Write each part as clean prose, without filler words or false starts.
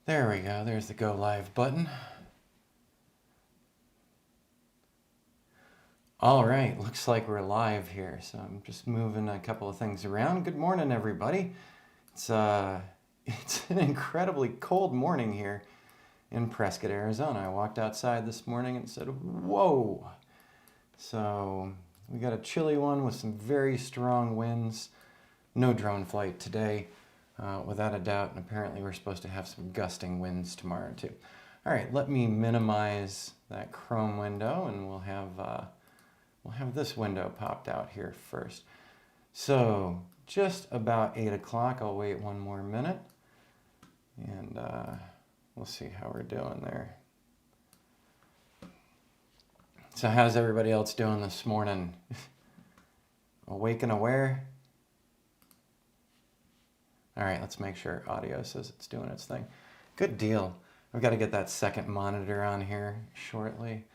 There we go. There's the go live button. All right, looks like we're live here. So I'm just moving a couple of things around. Good morning, everybody. It's an incredibly cold morning here in Prescott, Arizona. I walked outside this morning and said, "Whoa!" So we got a chilly one with some very strong winds. No drone flight today, without a doubt. And apparently we're supposed to have some gusting winds tomorrow too. All right, let me minimize that Chrome window, and we'll have this window popped out here first. So just about 8 o'clock. I'll wait one more minute, and we'll see how we're doing there. So how's everybody else doing this morning? Awake and aware? All right, let's make sure audio says it's doing its thing. Good deal. I've got to get that second monitor on here shortly.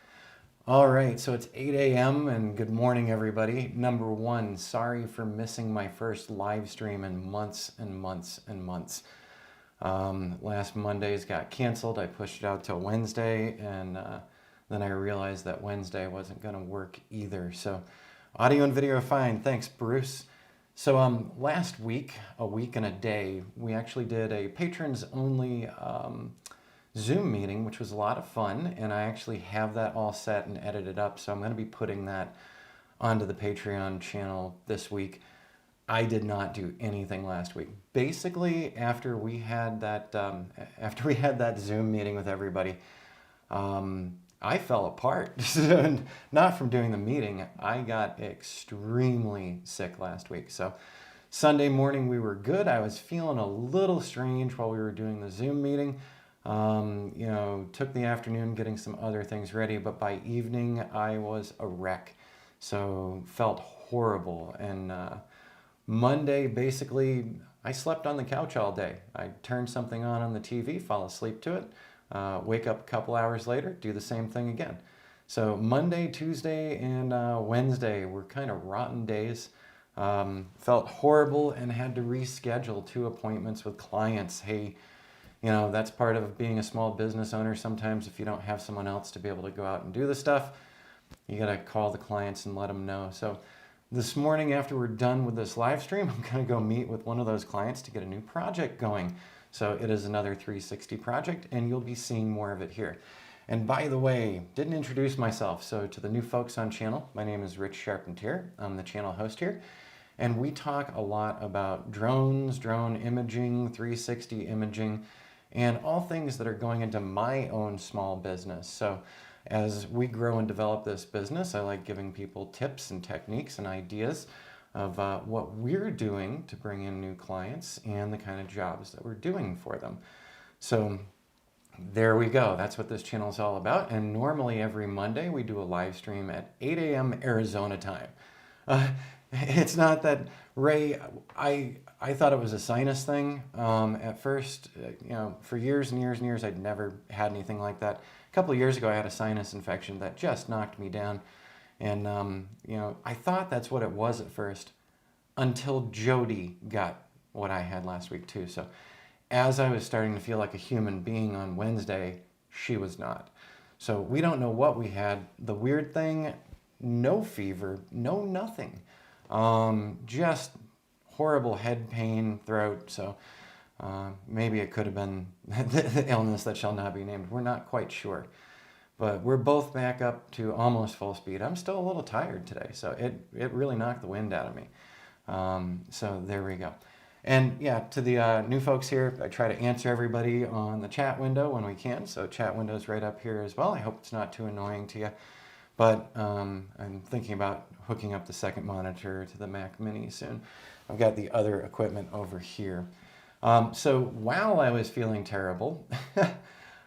All right, so it's 8 a.m. and good morning, everybody. Number one, sorry for missing my first live stream in months and months and months. Last Monday's got canceled. I pushed it out till Wednesday, and then I realized that Wednesday wasn't going to work either. So audio and video are fine. Thanks, Bruce. So last week, a week and a day, we actually did a patrons-only Zoom meeting, which was a lot of fun, and I actually have that all set and edited up, so I'm going to be putting that onto the Patreon channel this week. I did not do anything last week. Basically, after we had that Zoom meeting with everybody, I fell apart. Not from doing the meeting. I got extremely sick last week. So Sunday morning we were good. I was feeling a little strange while we were doing the Zoom meeting. Took the afternoon getting some other things ready, but by evening I was a wreck. So felt horrible. And Monday, basically, I slept on the couch all day. I turned something on the TV, fall asleep to it. Wake up a couple hours later, do the same thing again. So Monday, Tuesday, and Wednesday were kind of rotten days. Felt horrible and had to reschedule 2 appointments with clients. Hey, that's part of being a small business owner. Sometimes if you don't have someone else to be able to go out and do the stuff, you got to call the clients and let them know. So this morning, after we're done with this live stream, I'm going to go meet with one of those clients to get a new project going. So it is another 360 project, and you'll be seeing more of it here. And by the way, didn't introduce myself. So to the new folks on channel, my name is Rich Charpentier. I'm the channel host here. And we talk a lot about drones, drone imaging, 360 imaging, and all things that are going into my own small business. So as we grow and develop this business, I like giving people tips and techniques and ideas of what we're doing to bring in new clients and the kind of jobs that we're doing for them. So there we go. That's what this channel is all about. And normally every Monday we do a live stream at 8 a.m. Arizona time. It's not that, Ray, I thought it was a sinus thing at first. For years and years and years, I'd never had anything like that. A couple of years ago, I had a sinus infection that just knocked me down. And, I thought that's what it was at first until Jody got what I had last week too. So as I was starting to feel like a human being on Wednesday, she was not. So we don't know what we had. The weird thing, no fever, no nothing. Just horrible head pain, throat. So maybe it could have been the illness that shall not be named. We're not quite sure. But we're both back up to almost full speed. I'm still a little tired today, so it really knocked the wind out of me. So there we go. And yeah, to the new folks here, I try to answer everybody on the chat window when we can. So chat window is right up here as well. I hope it's not too annoying to you. But I'm thinking about hooking up the second monitor to the Mac Mini soon. I've got the other equipment over here. So while I was feeling terrible,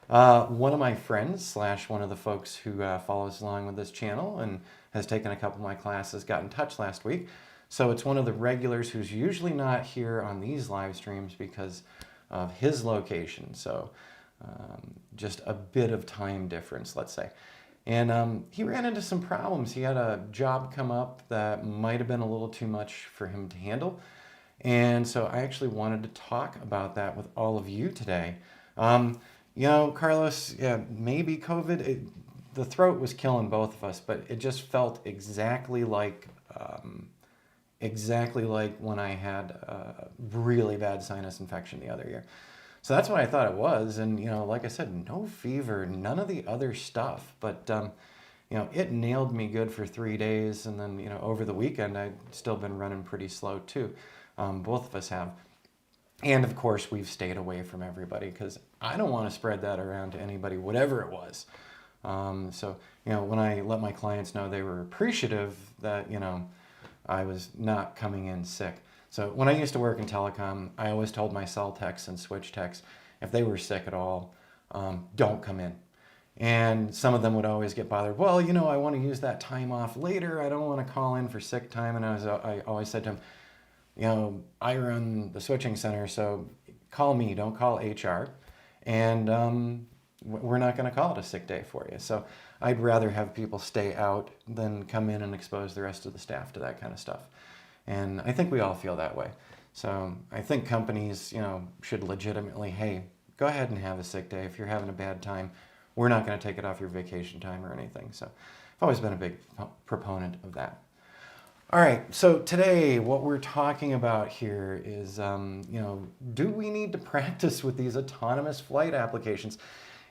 one of my friends / one of the folks who follows along with this channel and has taken a couple of my classes got in touch last week. So it's one of the regulars who's usually not here on these live streams because of his location. So just a bit of time difference, let's say. And he ran into some problems. He had a job come up that might have been a little too much for him to handle. And so I actually wanted to talk about that with all of you today. Carlos, yeah, maybe COVID. The throat was killing both of us, but it just felt exactly like when I had a really bad sinus infection the other year. So that's what I thought it was. And, like I said, no fever, none of the other stuff. But, it nailed me good for 3 days. And then, over the weekend, I'd still been running pretty slow too. Both of us have. And of course, we've stayed away from everybody because I don't want to spread that around to anybody, whatever it was. When I let my clients know, they were appreciative that, I was not coming in sick. So when I used to work in telecom, I always told my cell techs and switch techs, if they were sick at all, don't come in. And some of them would always get bothered. Well, I want to use that time off later. I don't want to call in for sick time. And I always said to them, I run the switching center, so call me, don't call HR. And we're not going to call it a sick day for you. So I'd rather have people stay out than come in and expose the rest of the staff to that kind of stuff. And I think we all feel that way. So I think companies, should legitimately, hey, go ahead and have a sick day. If you're having a bad time, we're not going to take it off your vacation time or anything. So I've always been a big proponent of that. All right, so today what we're talking about here is, do we need to practice with these autonomous flight applications?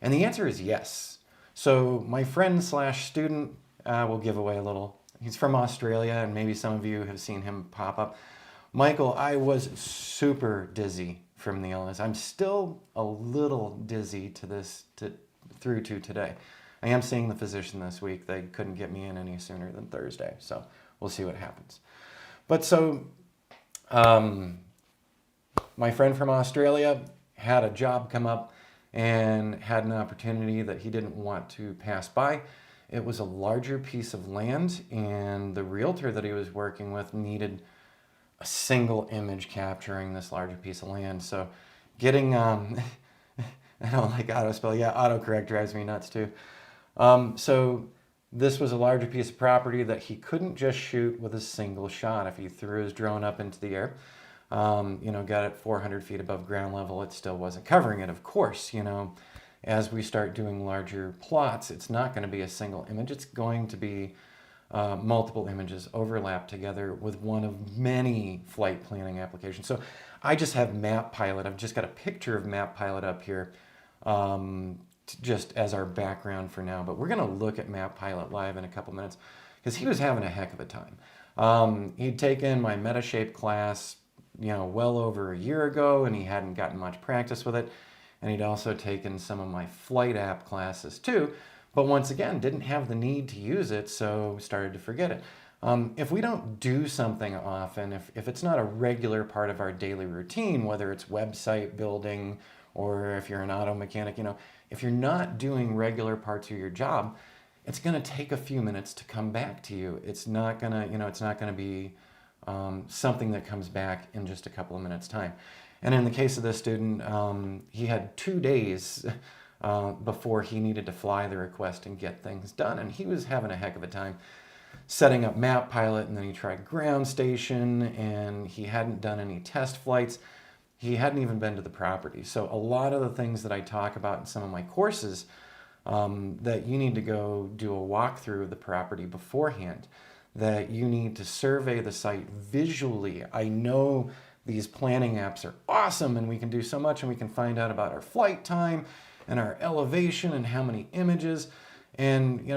And the answer is yes. So my friend/student will give away a little. He's from Australia, and maybe some of you have seen him pop up. Michael, I was super dizzy from the illness. I'm still a little dizzy through to today. I am seeing the physician this week. They couldn't get me in any sooner than Thursday, so we'll see what happens. But so, my friend from Australia had a job come up and had an opportunity that he didn't want to pass by. It was a larger piece of land, and the realtor that he was working with needed a single image capturing this larger piece of land. So getting, I don't like autospell. Yeah, autocorrect drives me nuts too. So this was a larger piece of property that he couldn't just shoot with a single shot. If he threw his drone up into the air, got it 400 feet above ground level, it still wasn't covering it, of course. As we start doing larger plots, it's not going to be a single image. It's going to be multiple images overlapped together with one of many flight planning applications. So I just have Map Pilot. I've just got a picture of Map Pilot up here just as our background for now. But we're going to look at Map Pilot live in a couple minutes because he was having a heck of a time. He'd taken my Metashape class, well over a year ago, and he hadn't gotten much practice with it. And he'd also taken some of my flight app classes too, but once again, didn't have the need to use it, so started to forget it. If we don't do something often, if it's not a regular part of our daily routine, whether it's website building or if you're an auto mechanic, if you're not doing regular parts of your job, it's going to take a few minutes to come back to you. It's not going to be something that comes back in just a couple of minutes' time. And in the case of this student, he had 2 days before he needed to fly the request and get things done. And he was having a heck of a time setting up Map Pilot, and then he tried Ground Station, and he hadn't done any test flights. He hadn't even been to the property. So a lot of the things that I talk about in some of my courses, that you need to go do a walkthrough of the property beforehand, that you need to survey the site visually. I know these planning apps are awesome, and we can do so much, and we can find out about our flight time and our elevation and how many images. And,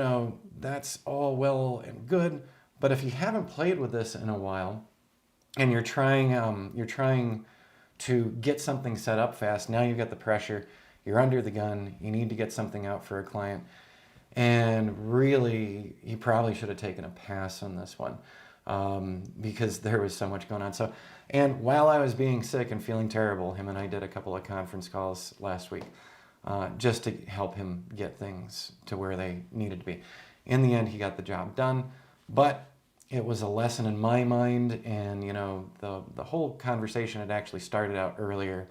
that's all well and good. But if you haven't played with this in a while and you're trying to get something set up fast, now you've got the pressure, you're under the gun, you need to get something out for a client. And really, you probably should have taken a pass on this one. Because there was so much going on. And while I was being sick and feeling terrible, him and I did a couple of conference calls last week just to help him get things to where they needed to be. In the end, he got the job done, but it was a lesson in my mind, and the whole conversation had actually started out earlier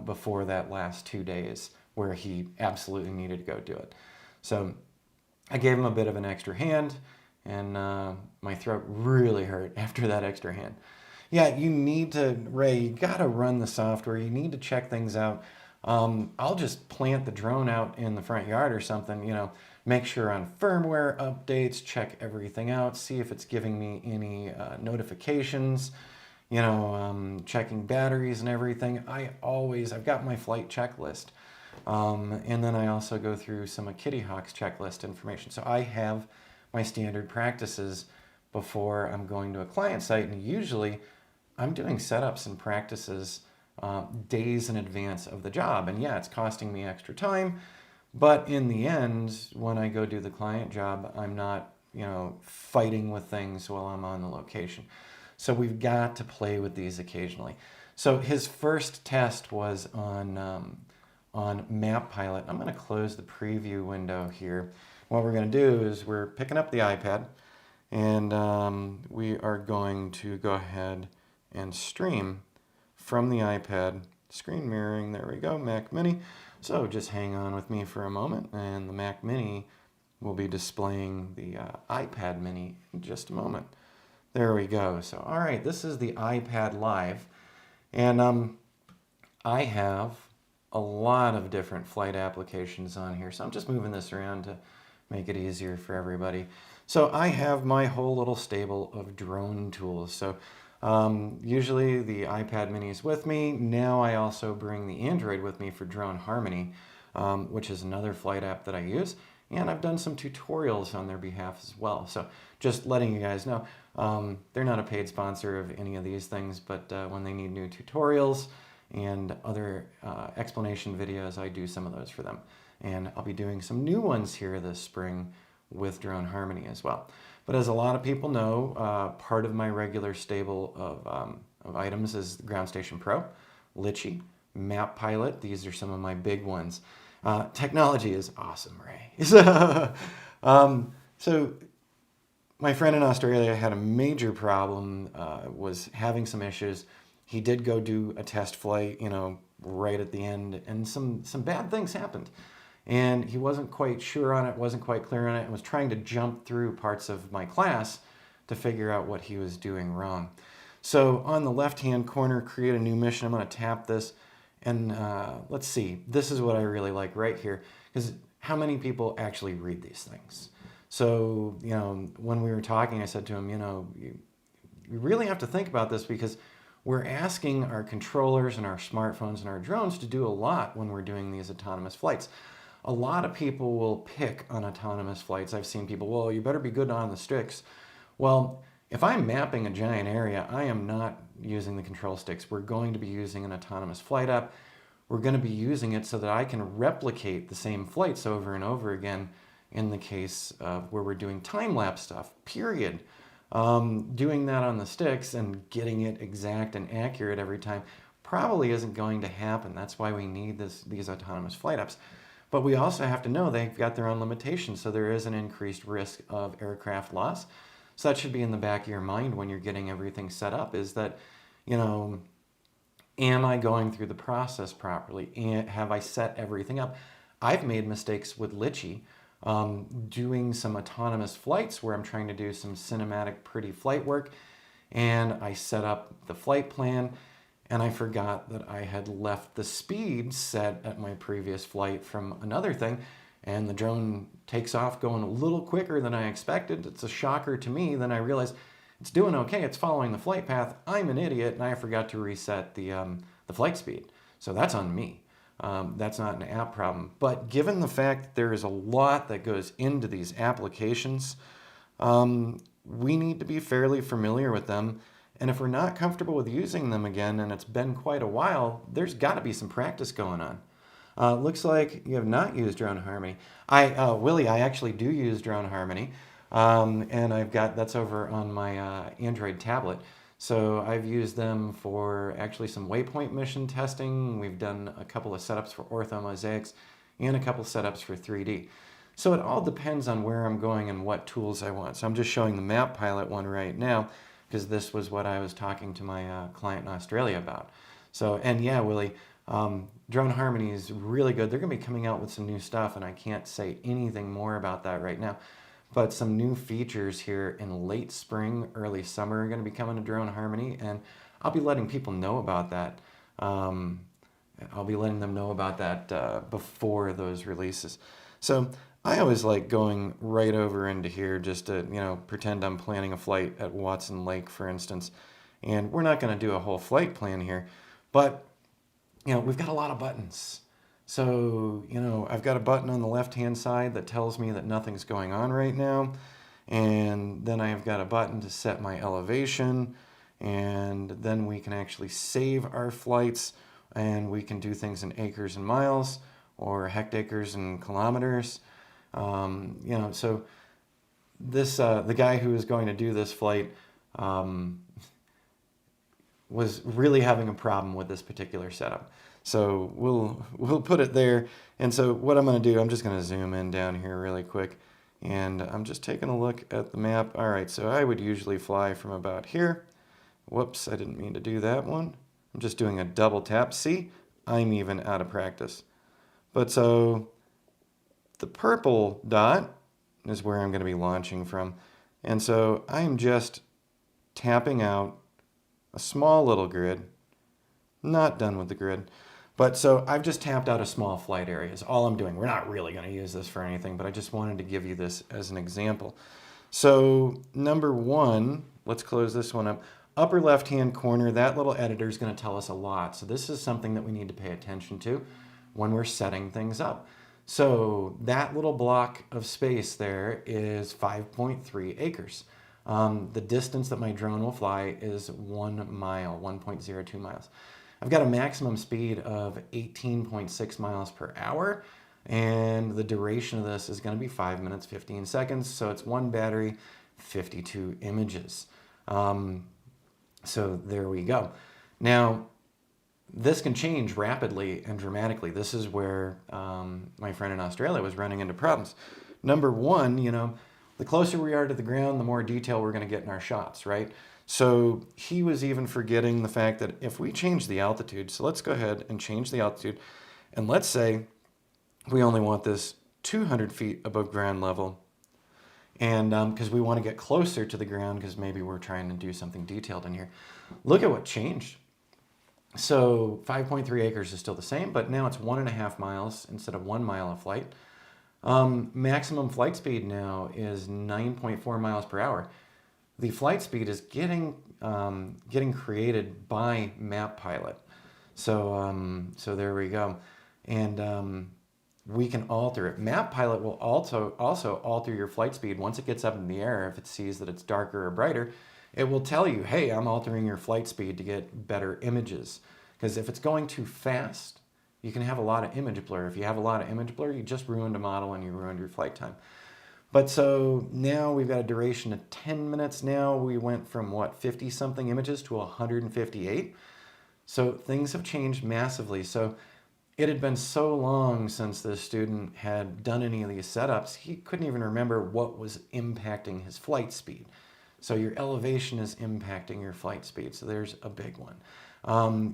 before that last 2 days where he absolutely needed to go do it. So I gave him a bit of an extra hand, and my throat really hurt after that extra hand. Yeah, you need to, Ray, you got to run the software. You need to check things out. I'll just plant the drone out in the front yard or something, make sure on firmware updates, check everything out, see if it's giving me any notifications, checking batteries and everything. I've got my flight checklist. And then I also go through some of Kitty Hawk's checklist information. So I have my standard practices before I'm going to a client site, and usually I'm doing setups and practices days in advance of the job. And yeah, it's costing me extra time, but in the end, when I go do the client job, I'm not, fighting with things while I'm on the location. So we've got to play with these occasionally. So his first test was on Map Pilot. I'm going to close the preview window here. What we're going to do is we're picking up the iPad, and we are going to go ahead and stream from the iPad. Screen mirroring, there we go, Mac Mini. So just hang on with me for a moment, and the Mac Mini will be displaying the iPad Mini in just a moment. There we go. So, all right, this is the iPad Live, and I have a lot of different flight applications on here. So I'm just moving this around to make it easier for everybody. So I have my whole little stable of drone tools. So usually the iPad Mini is with me. Now I also bring the Android with me for Drone Harmony, which is another flight app that I use. And I've done some tutorials on their behalf as well. So just letting you guys know, they're not a paid sponsor of any of these things, but when they need new tutorials and other explanation videos, I do some of those for them. And I'll be doing some new ones here this spring with Drone Harmony as well. But as a lot of people know, part of my regular stable of items is the Ground Station Pro, Litchi, Map Pilot. These are some of my big ones. Technology is awesome, Ray. So my friend in Australia had a major problem, was having some issues. He did go do a test flight, right at the end, and some bad things happened. And he wasn't quite sure on it, wasn't quite clear on it, and was trying to jump through parts of my class to figure out what he was doing wrong. So on the left-hand corner, create a new mission. I'm going to tap this, and let's see. This is what I really like right here, because how many people actually read these things? So, when we were talking, I said to him, you really have to think about this, because we're asking our controllers and our smartphones and our drones to do a lot when we're doing these autonomous flights. A lot of people will pick on autonomous flights. I've seen people, well, you better be good on the sticks. Well, if I'm mapping a giant area, I am not using the control sticks. We're going to be using an autonomous flight app. We're going to be using it so that I can replicate the same flights over and over again in the case of where we're doing time-lapse stuff, period. Doing that on the sticks and getting it exact and accurate every time probably isn't going to happen. That's why we need these autonomous flight apps. But we also have to know they've got their own limitations, so there is an increased risk of aircraft loss. So that should be in the back of your mind when you're getting everything set up, is that, am I going through the process properly? And have I set everything up? I've made mistakes with Litchi, doing some autonomous flights where I'm trying to do some cinematic, pretty flight work, and I set up the flight plan, and I forgot that I had left the speed set at my previous flight from another thing, and the drone takes off going a little quicker than I expected. It's a shocker to me. Then I realize it's doing okay. It's following the flight path. I'm an idiot, and I forgot to reset the flight speed. So that's on me. That's not an app problem. But given the fact that there is a lot that goes into these applications, we need to be fairly familiar with them. And if we're not comfortable with using them again, and it's been quite a while, there's got to be some practice going on. Looks like you have not used Drone Harmony. Willie, I actually do use Drone Harmony, and that's over on my Android tablet. So I've used them for actually some waypoint mission testing. We've done a couple of setups for ortho mosaics and a couple setups for 3D. So it all depends on where I'm going and what tools I want. So I'm just showing the Map Pilot one right now, because this was what I was talking to my client in Australia about. So, and yeah, Willie, Drone Harmony is really good. They're going to be coming out with some new stuff, and I can't say anything more about that right now. But some new features here in late spring, early summer are going to be coming to Drone Harmony, and I'll be letting people know about that I'll be letting them know about that before those releases. So I always like going right over into here just to, pretend I'm planning a flight at Watson Lake, for instance. And we're not going to do a whole flight plan here, but, we've got a lot of buttons. So, I've got a button on the left-hand side that tells me that nothing's going on right now. And then I've got a button to set my elevation. And then we can actually save our flights, and we can do things in acres and miles or hectares and kilometers. So this the guy who was going to do this flight was really having a problem with this particular setup. So we'll put it there. And so what I'm going to do, I'm just going to zoom in down here really quick. And I'm just taking a look at the map. All right, so I would usually fly from about here. Whoops, I didn't mean to do that one. I'm just doing a double tap. See, I'm even out of practice. But so the purple dot is where I'm going to be launching from. And so I'm just tapping out a small little grid. Not done with the grid. But so I've just tapped out a small flight area is all I'm doing. We're not really going to use this for anything, but I just wanted to give you this as an example. So number one, let's close this one up. Upper left-hand corner, that little editor is going to tell us a lot. So this is something that we need to pay attention to when we're setting things up. So that little block of space there is 5.3 acres. The distance that my drone will fly is 1 mile, 1.02 miles. I've got a maximum speed of 18.6 miles per hour, and the duration of this is going to be 5 minutes, 15 seconds. So it's one battery, 52 images. So there we go. Now, this can change rapidly and dramatically. This is where my friend in Australia was running into problems. Number one, the closer we are to the ground, the more detail we're going to get in our shots, right? So he was even forgetting the fact that if we change the altitude, so let's go ahead and change the altitude, and let's say we only want this 200 feet above ground level, and because we want to get closer to the ground because maybe we're trying to do something detailed in here. Look at what changed. So 5.3 acres is still the same, but now it's 1.5 miles instead of 1 mile of flight. Maximum flight speed now is 9.4 miles per hour. The flight speed is getting created by Map Pilot. So there we go. And we can alter it. Map Pilot will also alter your flight speed once it gets up in the air. If it sees that it's darker or brighter, it will tell you, hey, I'm altering your flight speed to get better images. Because if it's going too fast, you can have a lot of image blur. If you have a lot of image blur, you just ruined a model and you ruined your flight time. But so now we've got a duration of 10 minutes now. We went from 50-something images to 158. So things have changed massively. So it had been so long since the student had done any of these setups, he couldn't even remember what was impacting his flight speed. So your elevation is impacting your flight speed. So there's a big one.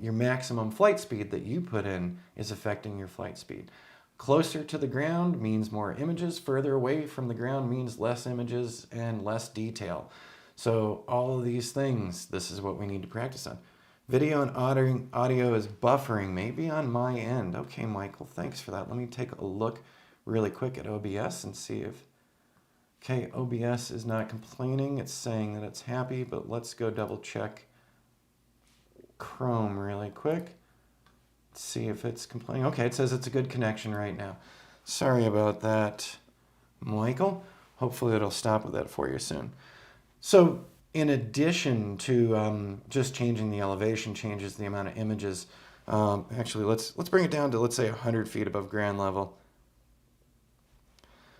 Your maximum flight speed that you put in is affecting your flight speed. Closer to the ground means more images. Further away from the ground means less images and less detail. So all of these things, this is what we need to practice on. Video and audio is buffering, maybe on my end. Okay, Michael, thanks for that. Let me take a look really quick at OBS and see if... Okay, OBS is not complaining. It's saying that it's happy, but let's go double check Chrome really quick. See if it's complaining. Okay, it says it's a good connection right now. Sorry about that, Michael. Hopefully it'll stop with that for you soon. So in addition to just changing the elevation changes the amount of images, actually let's bring it down to, let's say, 100 feet above ground level.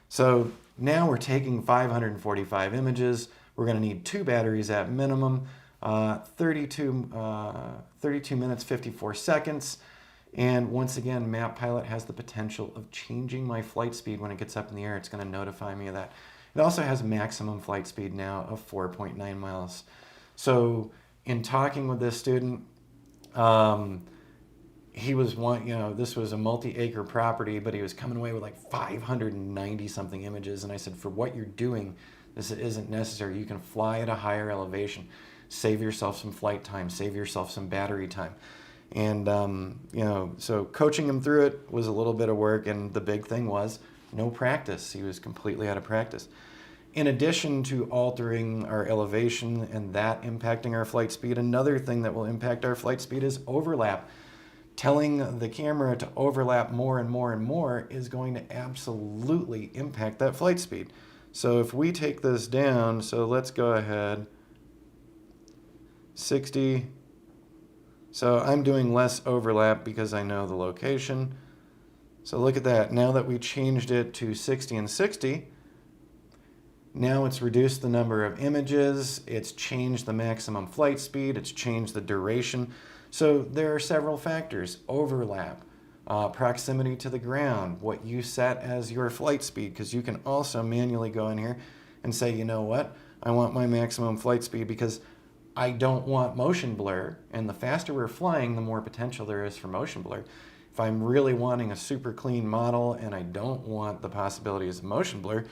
So now we're taking 545 images. We're going to need 2 batteries at minimum, 32 minutes, 54 seconds. And once again, Map Pilot has the potential of changing my flight speed when it gets up in the air. It's going to notify me of that. It also has maximum flight speed now of 4.9 miles. So in talking with this student, he was this was a multi-acre property, but he was coming away with like 590 something images. And I said, for what you're doing, this isn't necessary. You can fly at a higher elevation, save yourself some flight time, save yourself some battery time. And, so coaching him through it was a little bit of work. And the big thing was no practice. He was completely out of practice. In addition to altering our elevation and that impacting our flight speed, another thing that will impact our flight speed is overlap. Telling the camera to overlap more and more and more is going to absolutely impact that flight speed. So if we take this down, so let's go ahead, 60. So I'm doing less overlap because I know the location. So look at that. Now that we changed it to 60 and 60, now it's reduced the number of images, it's changed the maximum flight speed, it's changed the duration. So there are several factors: overlap, proximity to the ground, what you set as your flight speed, because you can also manually go in here and say, you know what, I want my maximum flight speed because I don't want motion blur, and the faster we're flying, the more potential there is for motion blur. If I'm really wanting a super clean model and I don't want the possibilities of motion blur,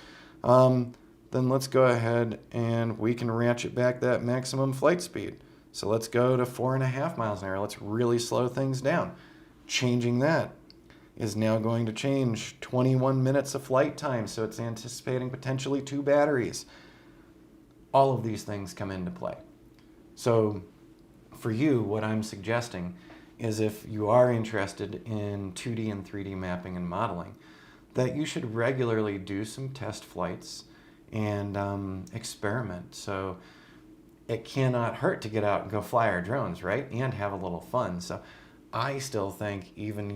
then let's go ahead and we can ratchet back that maximum flight speed. So let's go to 4.5 miles an hour. Let's really slow things down. Changing that is now going to change 21 minutes of flight time. So it's anticipating potentially 2 batteries. All of these things come into play. So for you, what I'm suggesting is if you are interested in 2D and 3D mapping and modeling, that you should regularly do some test flights and experiment. So it cannot hurt to get out and go fly our drones, right? And have a little fun. So I still think even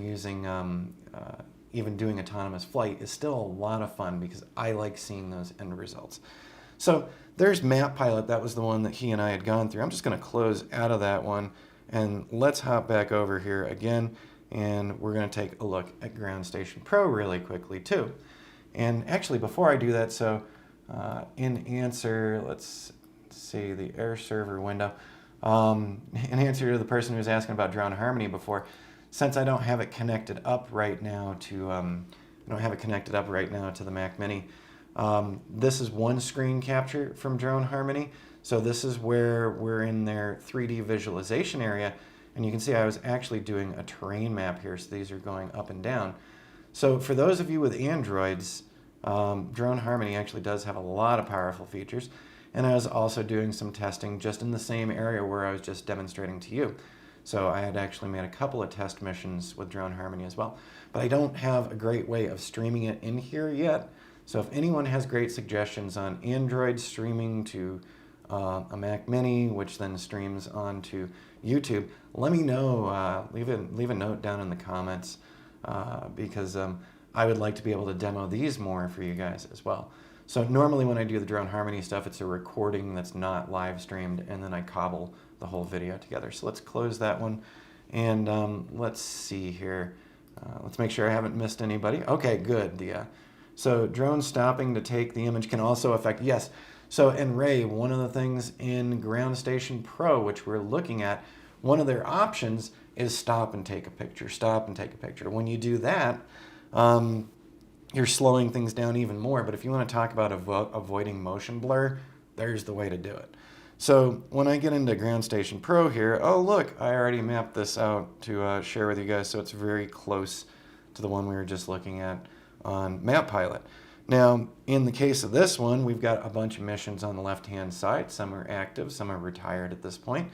doing autonomous flight is still a lot of fun because I like seeing those end results. So there's Map Pilot. That was the one that he and I had gone through. I'm just going to close out of that one and let's hop back over here again. And we're going to take a look at Ground Station Pro really quickly too. And actually before I do that, so in answer, let's see the air server window. In answer to the person who was asking about Drone Harmony before, since I don't have it connected up right now to the Mac Mini, this is one screen capture from Drone Harmony. So this is where we're in their 3D visualization area, and you can see I was actually doing a terrain map here. So these are going up and down. So for those of you with Androids, Drone Harmony actually does have a lot of powerful features. And I was also doing some testing just in the same area where I was just demonstrating to you. So I had actually made a couple of test missions with Drone Harmony as well. But I don't have a great way of streaming it in here yet. So if anyone has great suggestions on Android streaming to a Mac Mini, which then streams onto YouTube, let me know. Leave a note down in the comments because I would like to be able to demo these more for you guys as well. So normally when I do the Drone Harmony stuff, it's a recording that's not live streamed, and then I cobble the whole video together. So let's close that one, and let's see here. Let's make sure I haven't missed anybody. Okay, good. So drone stopping to take the image can also affect, yes. So in Ray, one of the things in Ground Station Pro, which we're looking at, one of their options is stop and take a picture, stop and take a picture. When you do that, you're slowing things down even more. But if you want to talk about avoiding motion blur, there's the way to do it. So when I get into Ground Station Pro here, oh look, I already mapped this out to share with you guys, so it's very close to the one we were just looking at on Map Pilot. Now, in the case of this one, we've got a bunch of missions on the left-hand side. Some are active, some are retired at this point.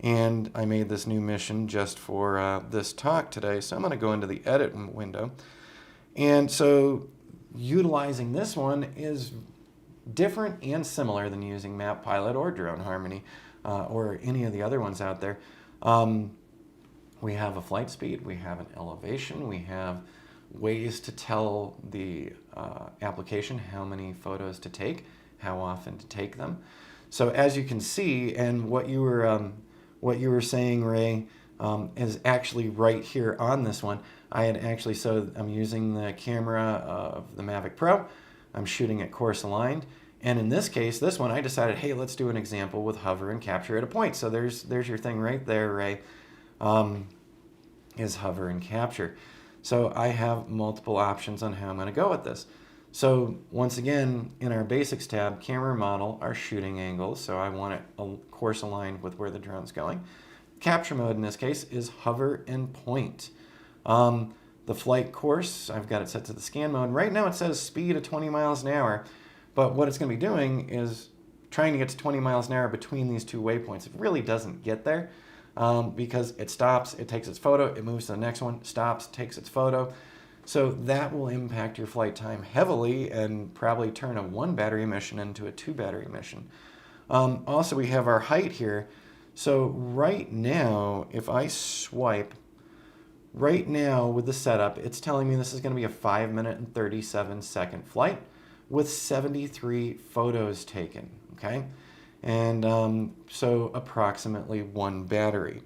And I made this new mission just for this talk today. So I'm going to go into the edit window. And so utilizing this one is different and similar than using Map Pilot or Drone Harmony or any of the other ones out there. We have a flight speed, we have an elevation, we have ways to tell the application how many photos to take, how often to take them. So as you can see, and what you were saying, Ray, is actually right here on this one. I'm using the camera of the Mavic Pro. I'm shooting at course aligned. And in this case, this one, I decided, hey, let's do an example with hover and capture at a point. So there's your thing right there, Ray, is hover and capture. So I have multiple options on how I'm going to go with this. So once again, in our basics tab, camera model, our shooting angles. So I want it course aligned with where the drone's going. capture mode in this case is hover and point. The flight course, I've got it set to the scan mode. Right now it says speed of 20 miles an hour, but what it's going to be doing is trying to get to 20 miles an hour between these two waypoints. It really doesn't get there because it stops, it takes its photo, it moves to the next one, stops, takes its photo. So that will impact your flight time heavily and probably turn a 1 battery mission into a 2 battery mission. Also, we have our height here. So right now, if I swipe, right now with the setup, it's telling me this is going to be a 5 minute and 37 second flight with 73 photos taken, okay? And so approximately 1 battery.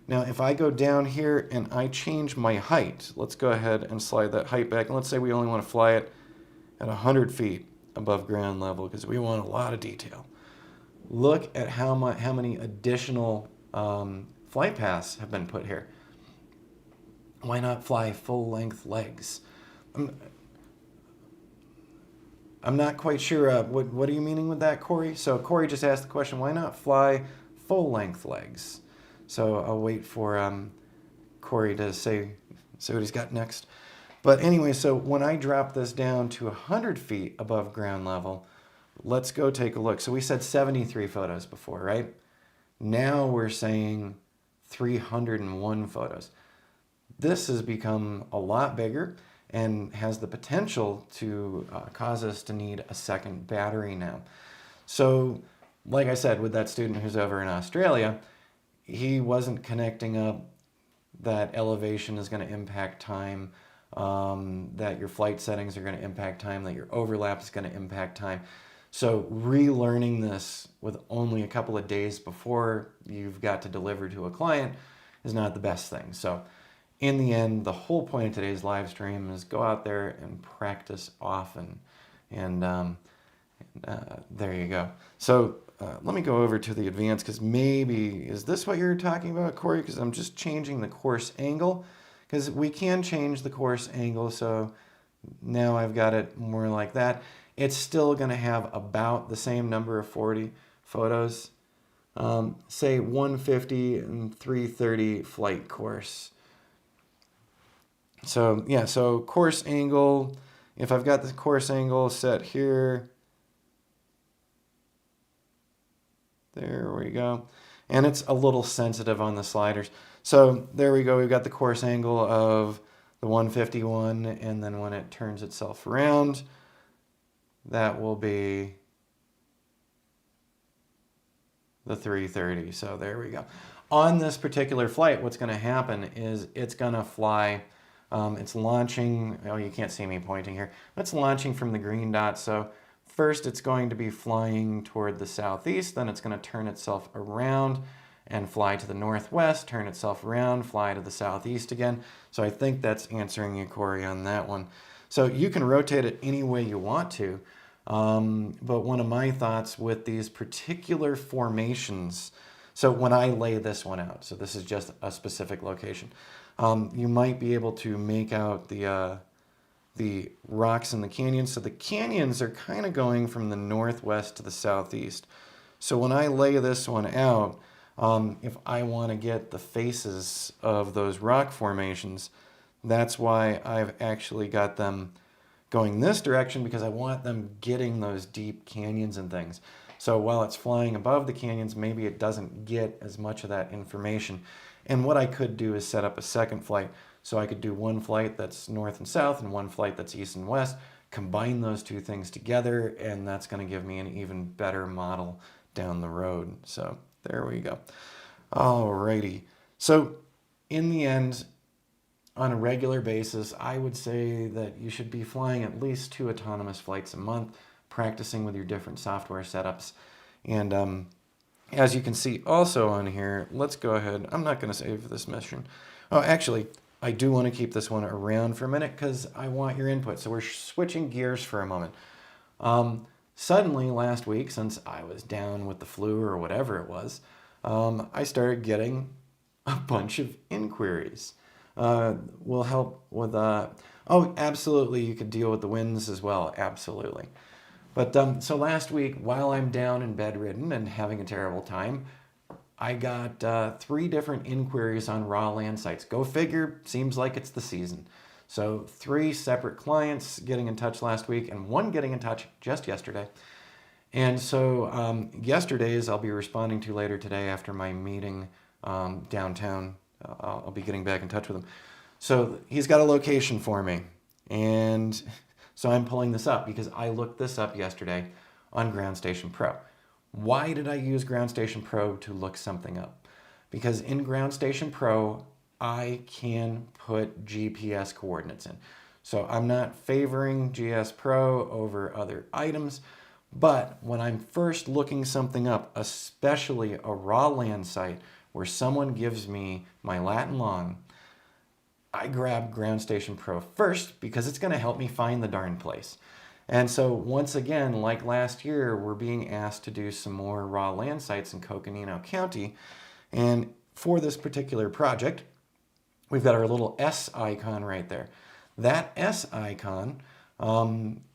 Now, if I go down here and I change my height, let's go ahead and slide that height back. And let's say we only want to fly it at 100 feet above ground level because we want a lot of detail. Look at how many additional flight paths have been put here. Why not fly full-length legs? I'm not quite sure. What are you meaning with that, Corey? So Corey just asked the question, why not fly full-length legs? So I'll wait for Corey to say what he's got next. But anyway, so when I drop this down to 100 feet above ground level, let's go take a look. So we said 73 photos before, right? Now we're saying 301 photos. This has become a lot bigger and has the potential to cause us to need a second battery now. So like I said, with that student who's over in Australia, he wasn't connecting up that elevation is going to impact time, that your flight settings are going to impact time, that your overlap is going to impact time. So relearning this with only a couple of days before you've got to deliver to a client is not the best thing. So in the end, the whole point of today's live stream is go out there and practice often. And there you go. So let me go over to the advanced because maybe, is this what you're talking about, Corey? Because I'm just changing the course angle because we can change the course angle. So now I've got it more like that. It's still going to have about the same number of 40 photos. Say 150 and 330 flight course. So yeah, so course angle, if I've got the course angle set here, there we go. And it's a little sensitive on the sliders. So there we go, we've got the course angle of the 151, and then when it turns itself around, that will be the 330. So there we go. On this particular flight, what's going to happen is it's going to fly, it's launching, oh, you can't see me pointing here. It's launching from the green dot. So first it's going to be flying toward the southeast, then it's going to turn itself around and fly to the northwest, turn itself around, fly to the southeast again. So I think that's answering you, Corey, on that one. So you can rotate it any way you want to. But one of my thoughts with these particular formations, so when I lay this one out, so this is just a specific location, you might be able to make out the rocks in the canyons. So the canyons are kind of going from the northwest to the southeast. So when I lay this one out, if I want to get the faces of those rock formations, that's why I've actually got them going this direction, because I want them getting those deep canyons and things. So while it's flying above the canyons, maybe it doesn't get as much of that information. And what I could do is set up a second flight. So I could do one flight that's north and south and one flight that's east and west, combine those two things together, and that's going to give me an even better model down the road. So there we go. Alrighty. So in the end, on a regular basis, I would say that you should be flying at least 2 autonomous flights a month, practicing with your different software setups. And as you can see also on here, let's go ahead. I'm not going to save this mission. Oh, actually, I do want to keep this one around for a minute because I want your input. So we're switching gears for a moment. Suddenly last week, since I was down with the flu or whatever it was, I started getting a bunch of inquiries. Will help with, oh, absolutely, you could deal with the winds as well, absolutely. But so last week, while I'm down and bedridden and having a terrible time, I got 3 different inquiries on raw land sites. Go figure, seems like it's the season. So 3 separate clients getting in touch last week and 1 getting in touch just yesterday. And so yesterday's I'll be responding to later today after my meeting downtown. I'll be getting back in touch with him. So he's got a location for me. And so I'm pulling this up because I looked this up yesterday on GroundStation Pro. Why did I use GroundStation Pro to look something up? Because in GroundStation Pro, I can put GPS coordinates in. So I'm not favoring GS Pro over other items, but when I'm first looking something up, especially a raw land site where someone gives me my lat and long, I grab GroundStation Pro first because it's going to help me find the darn place. And so once again, like last year, we're being asked to do some more raw land sites in Coconino County. And for this particular project, we've got our little S icon right there. That S icon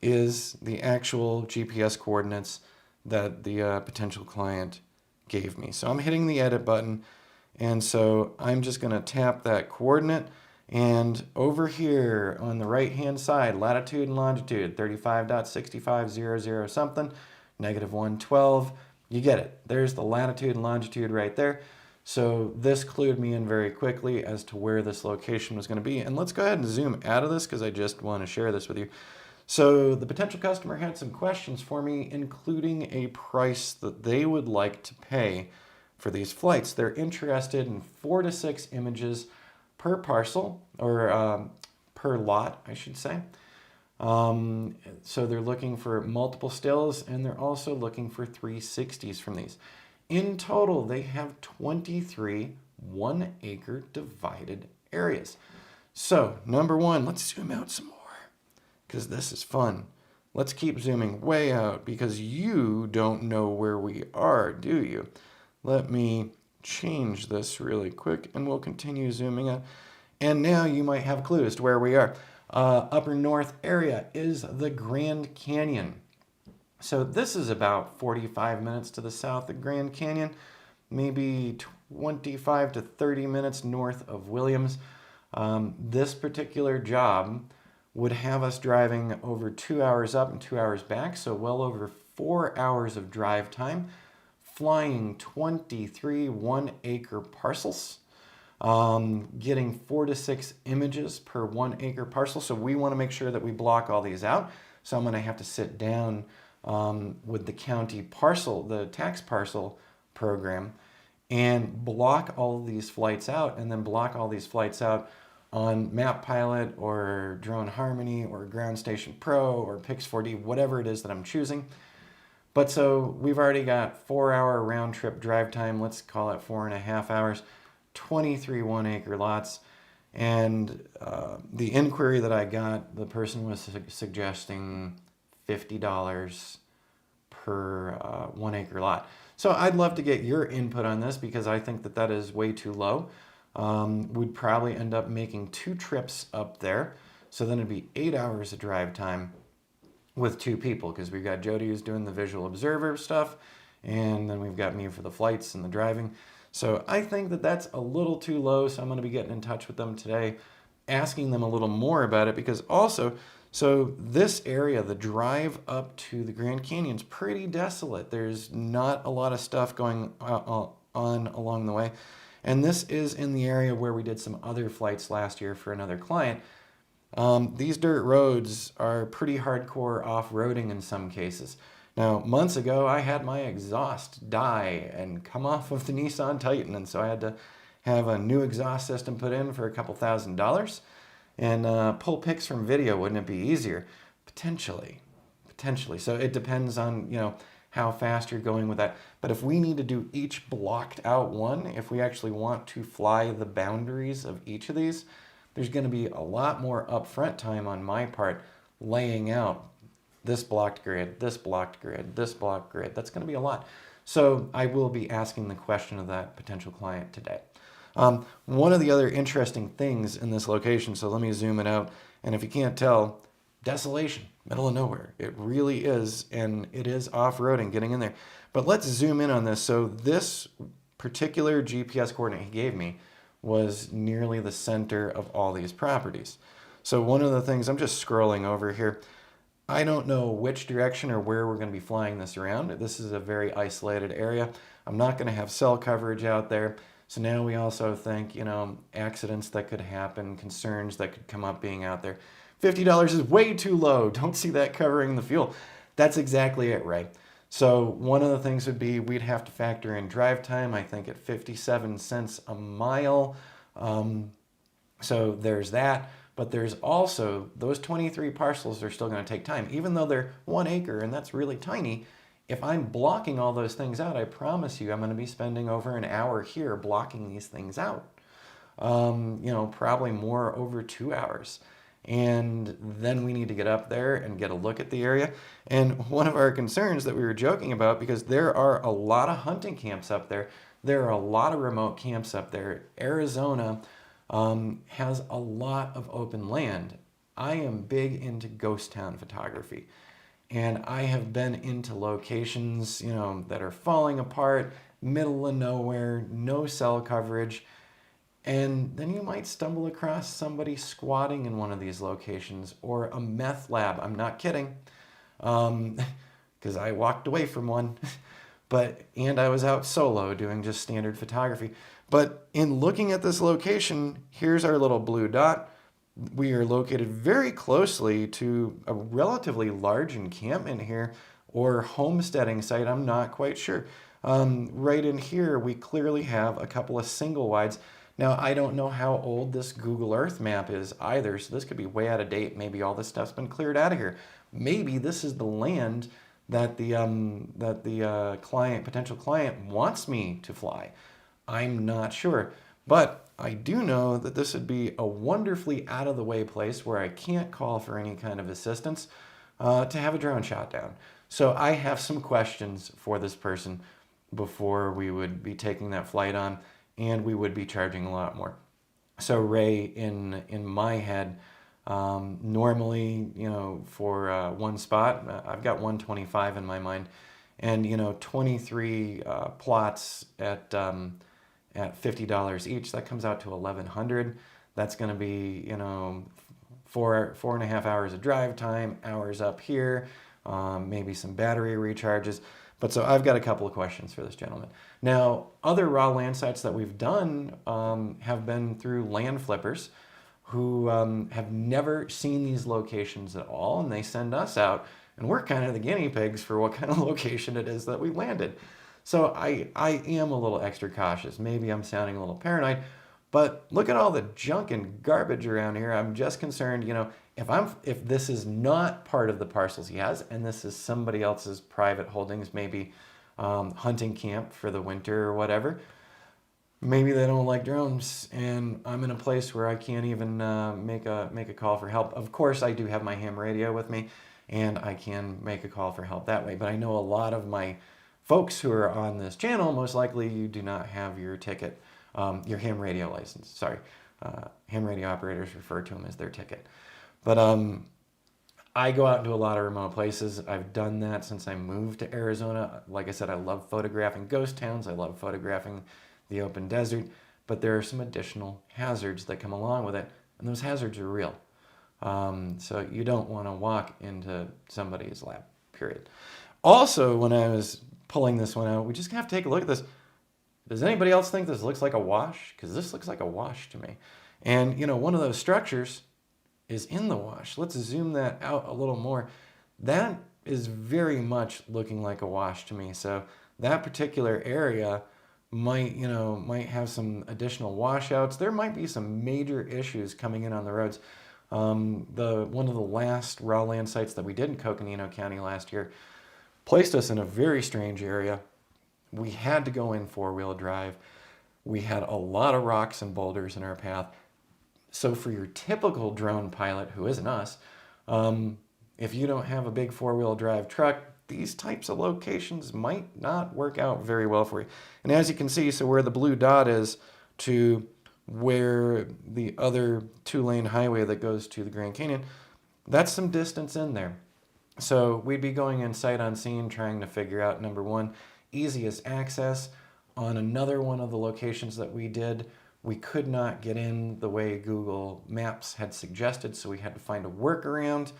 is the actual GPS coordinates that the potential client gave me. So I'm hitting the edit button, and so I'm just going to tap that coordinate, and over here on the right hand side, latitude and longitude 35.6500 something, -112. You get it. There's the latitude and longitude right there. So this clued me in very quickly as to where this location was going to be. And let's go ahead and zoom out of this because I just want to share this with you. So the potential customer had some questions for me, including a price that they would like to pay for these flights. They're interested in 4 to 6 images per parcel, or per lot, I should say. So they're looking for multiple stills, and they're also looking for 360s from these. In total, they have 23 1-acre divided areas. So, number 1, let's zoom out some more, because this is fun. Let's keep zooming way out, because you don't know where we are, do you? Let me change this really quick, and we'll continue zooming out. And now you might have clues to where we are. Upper north area is the Grand Canyon. So this is about 45 minutes to the south of Grand Canyon, maybe 25 to 30 minutes north of Williams. This particular job would have us driving over 2 hours up and 2 hours back, so well over 4 hours of drive time, flying 23 1-acre parcels, getting 4 to 6 images per 1-acre parcel. So we want to make sure that we block all these out. So I'm going to have to sit down with the county parcel, the tax parcel program, and block all of these flights out, and then block all these flights out on MapPilot or Drone Harmony or GroundStation Pro or Pix4D, whatever it is that I'm choosing. But so we've already got 4-hour round trip drive time, let's call it 4.5 hours, 23 1-acre lots. And the inquiry that I got, the person was suggesting $50 per 1-acre lot. So I'd love to get your input on this, because I think that that is way too low. We'd probably end up making 2 trips up there. So then it'd be 8 hours of drive time with 2 people, because we've got Jody who's doing the visual observer stuff, and then we've got me for the flights and the driving. So I think that that's a little too low, so I'm going to be getting in touch with them today, asking them a little more about it, because also, so this area, the drive up to the Grand Canyon, is pretty desolate. There's not a lot of stuff going on along the way. And this is in the area where we did some other flights last year for another client. These dirt roads are pretty hardcore off-roading in some cases. Now, months ago, I had my exhaust die and come off of the Nissan Titan, and so I had to have a new exhaust system put in for a couple $1,000s. And pull pics from video, wouldn't it be easier? Potentially. So it depends on, how fast you're going with that. But if we need to do each blocked out one, if we actually want to fly the boundaries of each of these, there's going to be a lot more upfront time on my part laying out this blocked grid, this blocked grid, this blocked grid. That's going to be a lot. So I will be asking the question of that potential client today. One of the other interesting things in this location, so let me zoom it out, and if you can't tell, desolation, middle of nowhere. It really is, and it is off-roading, getting in there. But let's zoom in on this. So this particular GPS coordinate he gave me was nearly the center of all these properties. So one of the things, I'm just scrolling over here, I don't know which direction or where we're going to be flying this around. This is a very isolated area. I'm not going to have cell coverage out there. So now we also think, accidents that could happen, concerns that could come up being out there. $50 is way too low. Don't see that covering the fuel. That's exactly it, Ray. So one of the things would be we'd have to factor in drive time, I think at 57 cents a mile. So there's that. But there's also, those 23 parcels are still going to take time. Even though they're 1 acre and that's really tiny, if I'm blocking all those things out, I promise you I'm going to be spending over an hour here blocking these things out. Probably more over 2 hours. And then we need to get up there and get a look at the area. And one of our concerns that we were joking about, because there are a lot of hunting camps up there, there are a lot of remote camps up there. Arizona has a lot of open land. I am big into ghost town photography. And I have been into locations, that are falling apart, middle of nowhere, no cell coverage. And then you might stumble across somebody squatting in one of these locations, or a meth lab. I'm not kidding, because I walked away from one, and I was out solo doing just standard photography. But in looking at this location, here's our little blue dot. We are located very closely to a relatively large encampment here, or homesteading site, I'm not quite sure. Right in here, we clearly have a couple of single wides. Now, I don't know how old this Google Earth map is either, so this could be way out of date. Maybe all this stuff's been cleared out of here. Maybe this is the land that the potential client wants me to fly. I'm not sure. But I do know that this would be a wonderfully out-of-the-way place where I can't call for any kind of assistance to have a drone shot down. So I have some questions for this person before we would be taking that flight on, and we would be charging a lot more. So Ray, in my head, normally, for one spot, I've got 125 in my mind, and 23 plots at $50 each, that comes out to $1,100. That's going to be 4.5 hours of drive time, hours up here, maybe some battery recharges. But so I've got a couple of questions for this gentleman. Now, other raw land sites that we've done have been through land flippers who have never seen these locations at all, and they send us out, and we're kind of the guinea pigs for what kind of location it is that we landed. So I am a little extra cautious. Maybe I'm sounding a little paranoid, but look at all the junk and garbage around here. I'm just concerned, if this is not part of the parcels he has, and this is somebody else's private holdings, maybe hunting camp for the winter or whatever, maybe they don't like drones, and I'm in a place where I can't even make a call for help. Of course, I do have my ham radio with me, and I can make a call for help that way. But I know a lot of my folks who are on this channel, most likely you do not have your ticket, your ham radio license. Sorry, ham radio operators refer to them as their ticket. But I go out into a lot of remote places. I've done that since I moved to Arizona. Like I said, I love photographing ghost towns. I love photographing the open desert. But there are some additional hazards that come along with it, and those hazards are real. So you don't want to walk into somebody's lab, period. Also, when I was pulling this one out, we just have to take a look at this. Does anybody else think this looks like a wash? Because this looks like a wash to me. And, one of those structures is in the wash. Let's zoom that out a little more. That is very much looking like a wash to me. So that particular area might have some additional washouts. There might be some major issues coming in on the roads. One of the last raw land sites that we did in Coconino County last year placed us in a very strange area. We had to go in four-wheel drive. We had a lot of rocks and boulders in our path. So for your typical drone pilot, who isn't us, if you don't have a big four-wheel drive truck, these types of locations might not work out very well for you. And as you can see, so where the blue dot is to where the other two-lane highway that goes to the Grand Canyon, that's some distance in there. So we'd be going in sight unseen, trying to figure out, number one, easiest access, On another one of the locations that we did, we could not get in the way Google Maps had suggested, so we had to find a workaround.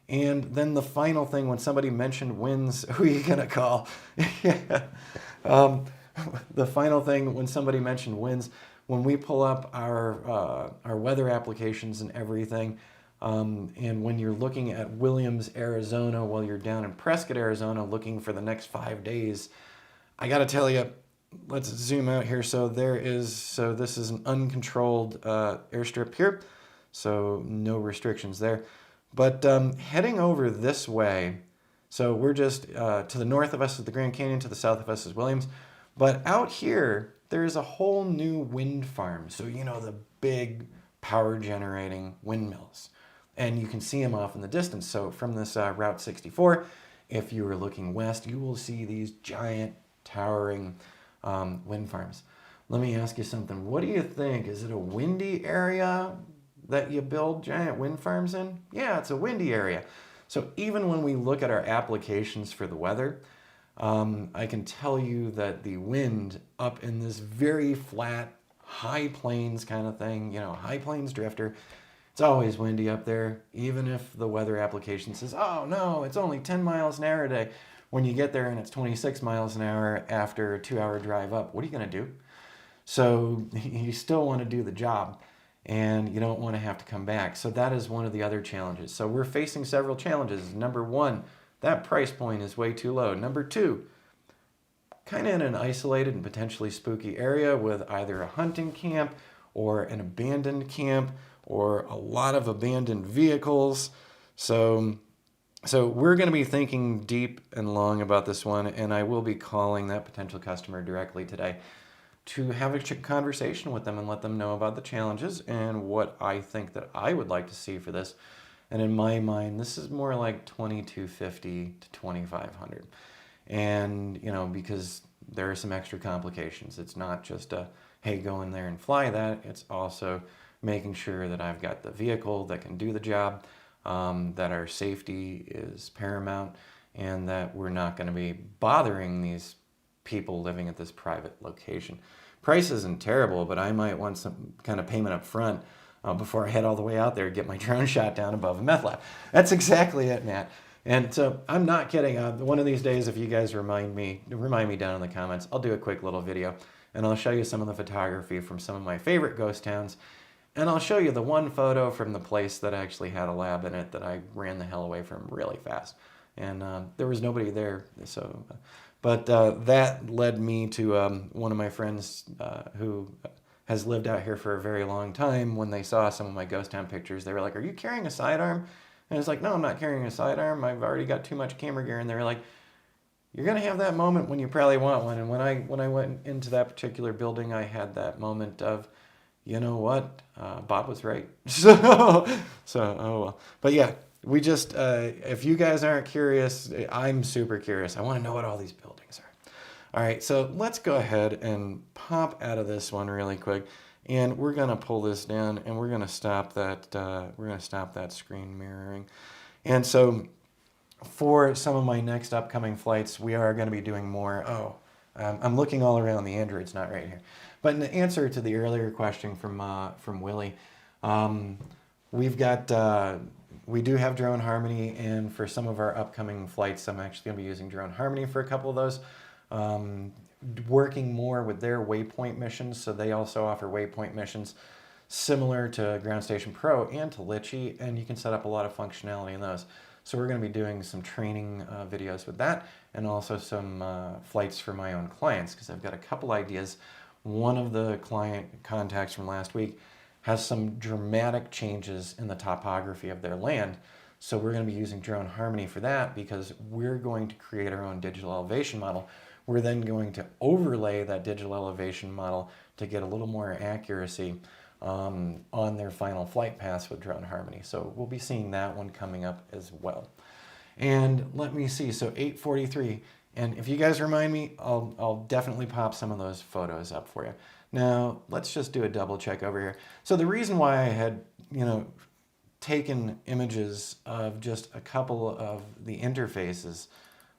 And then the final thing, when somebody mentioned winds, who are you gonna call? Yeah. The final thing, when somebody mentioned winds, when we pull up our weather applications and everything, and when you're looking at Williams, Arizona, while you're down in Prescott, Arizona, looking for the next 5 days, I got to tell you, let's zoom out here. So this is an uncontrolled airstrip here, so no restrictions there. But heading over this way, so we're just to the north of us is the Grand Canyon, to the south of us is Williams. But out here, there's a whole new wind farm. So, you know, the big power generating windmills. And you can see them off in the distance. So from this Route 64, if you were looking west, you will see these giant towering wind farms. Let me ask you something. What do you think? Is it a windy area that you build giant wind farms in? Yeah, it's a windy area. So even when we look at our applications for the weather, I can tell you that the wind up in this very flat, high plains kind of thing, you know, high plains drifter, it's always windy up there, even if the weather application says, oh no, it's only 10 miles an hour a day. When you get there and it's 26 miles an hour after a 2-hour drive up, what are you going to do? So you still want to do the job, and you don't want to have to come back. So that is one of the other challenges. So we're facing several challenges. Number one, that price point is way too low. Number two, kind of in an isolated and potentially spooky area with either a hunting camp or an abandoned camp or a lot of abandoned vehicles. So we're going to be thinking deep and long about this one, and I will be calling that potential customer directly today to have a conversation with them and let them know about the challenges and what I think that I would like to see for this. And in my mind, this is more like $2,250 to $2,500. And, you know, because there are some extra complications. It's not just a, hey, go in there and fly that. It's also making sure that I've got the vehicle that can do the job, that our safety is paramount, and that we're not going to be bothering these people living at this private location. Price isn't terrible, but I might want some kind of payment up front before I head all the way out there and get my drone shot down above a meth lab. That's exactly it, Matt. And so I'm not kidding. One of these days, if you guys remind me down in the comments, I'll do a quick little video and I'll show you some of the photography from some of my favorite ghost towns. And I'll show you the one photo from the place that actually had a lab in it that I ran the hell away from really fast. And there was nobody there. So, but that led me to one of my friends who has lived out here for a very long time. When they saw some of my ghost town pictures, they were like, "Are you carrying a sidearm?" And I was like, "No, I'm not carrying a sidearm. I've already got too much camera gear." And they were like, "You're gonna have that moment when you probably want one." And when I went into that particular building, I had that moment of, you know what, Bob was right. So oh well. But yeah, we just if you guys aren't curious, I'm super curious. I want to know what all these buildings are. All right, so let's go ahead and pop out of this one really quick, and we're gonna pull this down, and we're gonna stop that. Screen mirroring, and so for some of my next upcoming flights, we are going to be doing more. I'm looking all around. The Android's not right here, but in answer to the earlier question from Willie, we do have Drone Harmony, and for some of our upcoming flights, I'm actually going to be using Drone Harmony for a couple of those. Working more with their waypoint missions, so they also offer waypoint missions similar to Ground Station Pro and to Litchi, and you can set up a lot of functionality in those. So we're going to be doing some training videos with that, and also some flights for my own clients, because I've got a couple ideas. One of the client contacts from last week has some dramatic changes in the topography of their land. So we're going to be using Drone Harmony for that, because we're going to create our own digital elevation model. We're then going to overlay that digital elevation model to get a little more accuracy on their final flight paths with Drone Harmony. So we'll be seeing that one coming up as well. And let me see, so 8:43. And if you guys remind me, I'll definitely pop some of those photos up for you. Now, let's just do a double check over here. So the reason why I had, taken images of just a couple of the interfaces,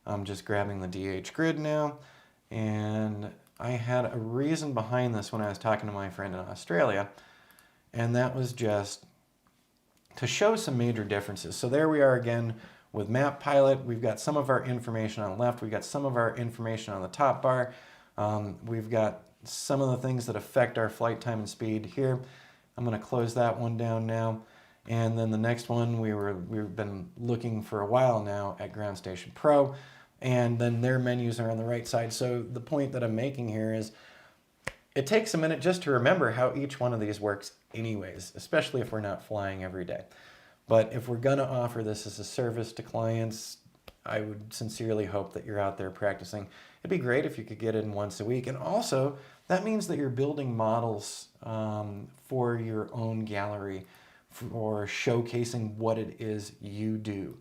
I'm just grabbing the DH grid now, and I had a reason behind this when I was talking to my friend in Australia, and that was just to show some major differences. So there we are again with Map Pilot. We've got some of our information on the left. We've got some of our information on the top bar. We've got some of the things that affect our flight time and speed here. I'm going to close that one down now. And then the next one we've been looking for a while now at Ground Station Pro. And then their menus are on the right side. So the point that I'm making here is it takes a minute just to remember how each one of these works anyways, especially if we're not flying every day. But if we're gonna offer this as a service to clients, I would sincerely hope that you're out there practicing. It'd be great if you could get in once a week. And also, that means that you're building models for your own gallery for showcasing what it is you do.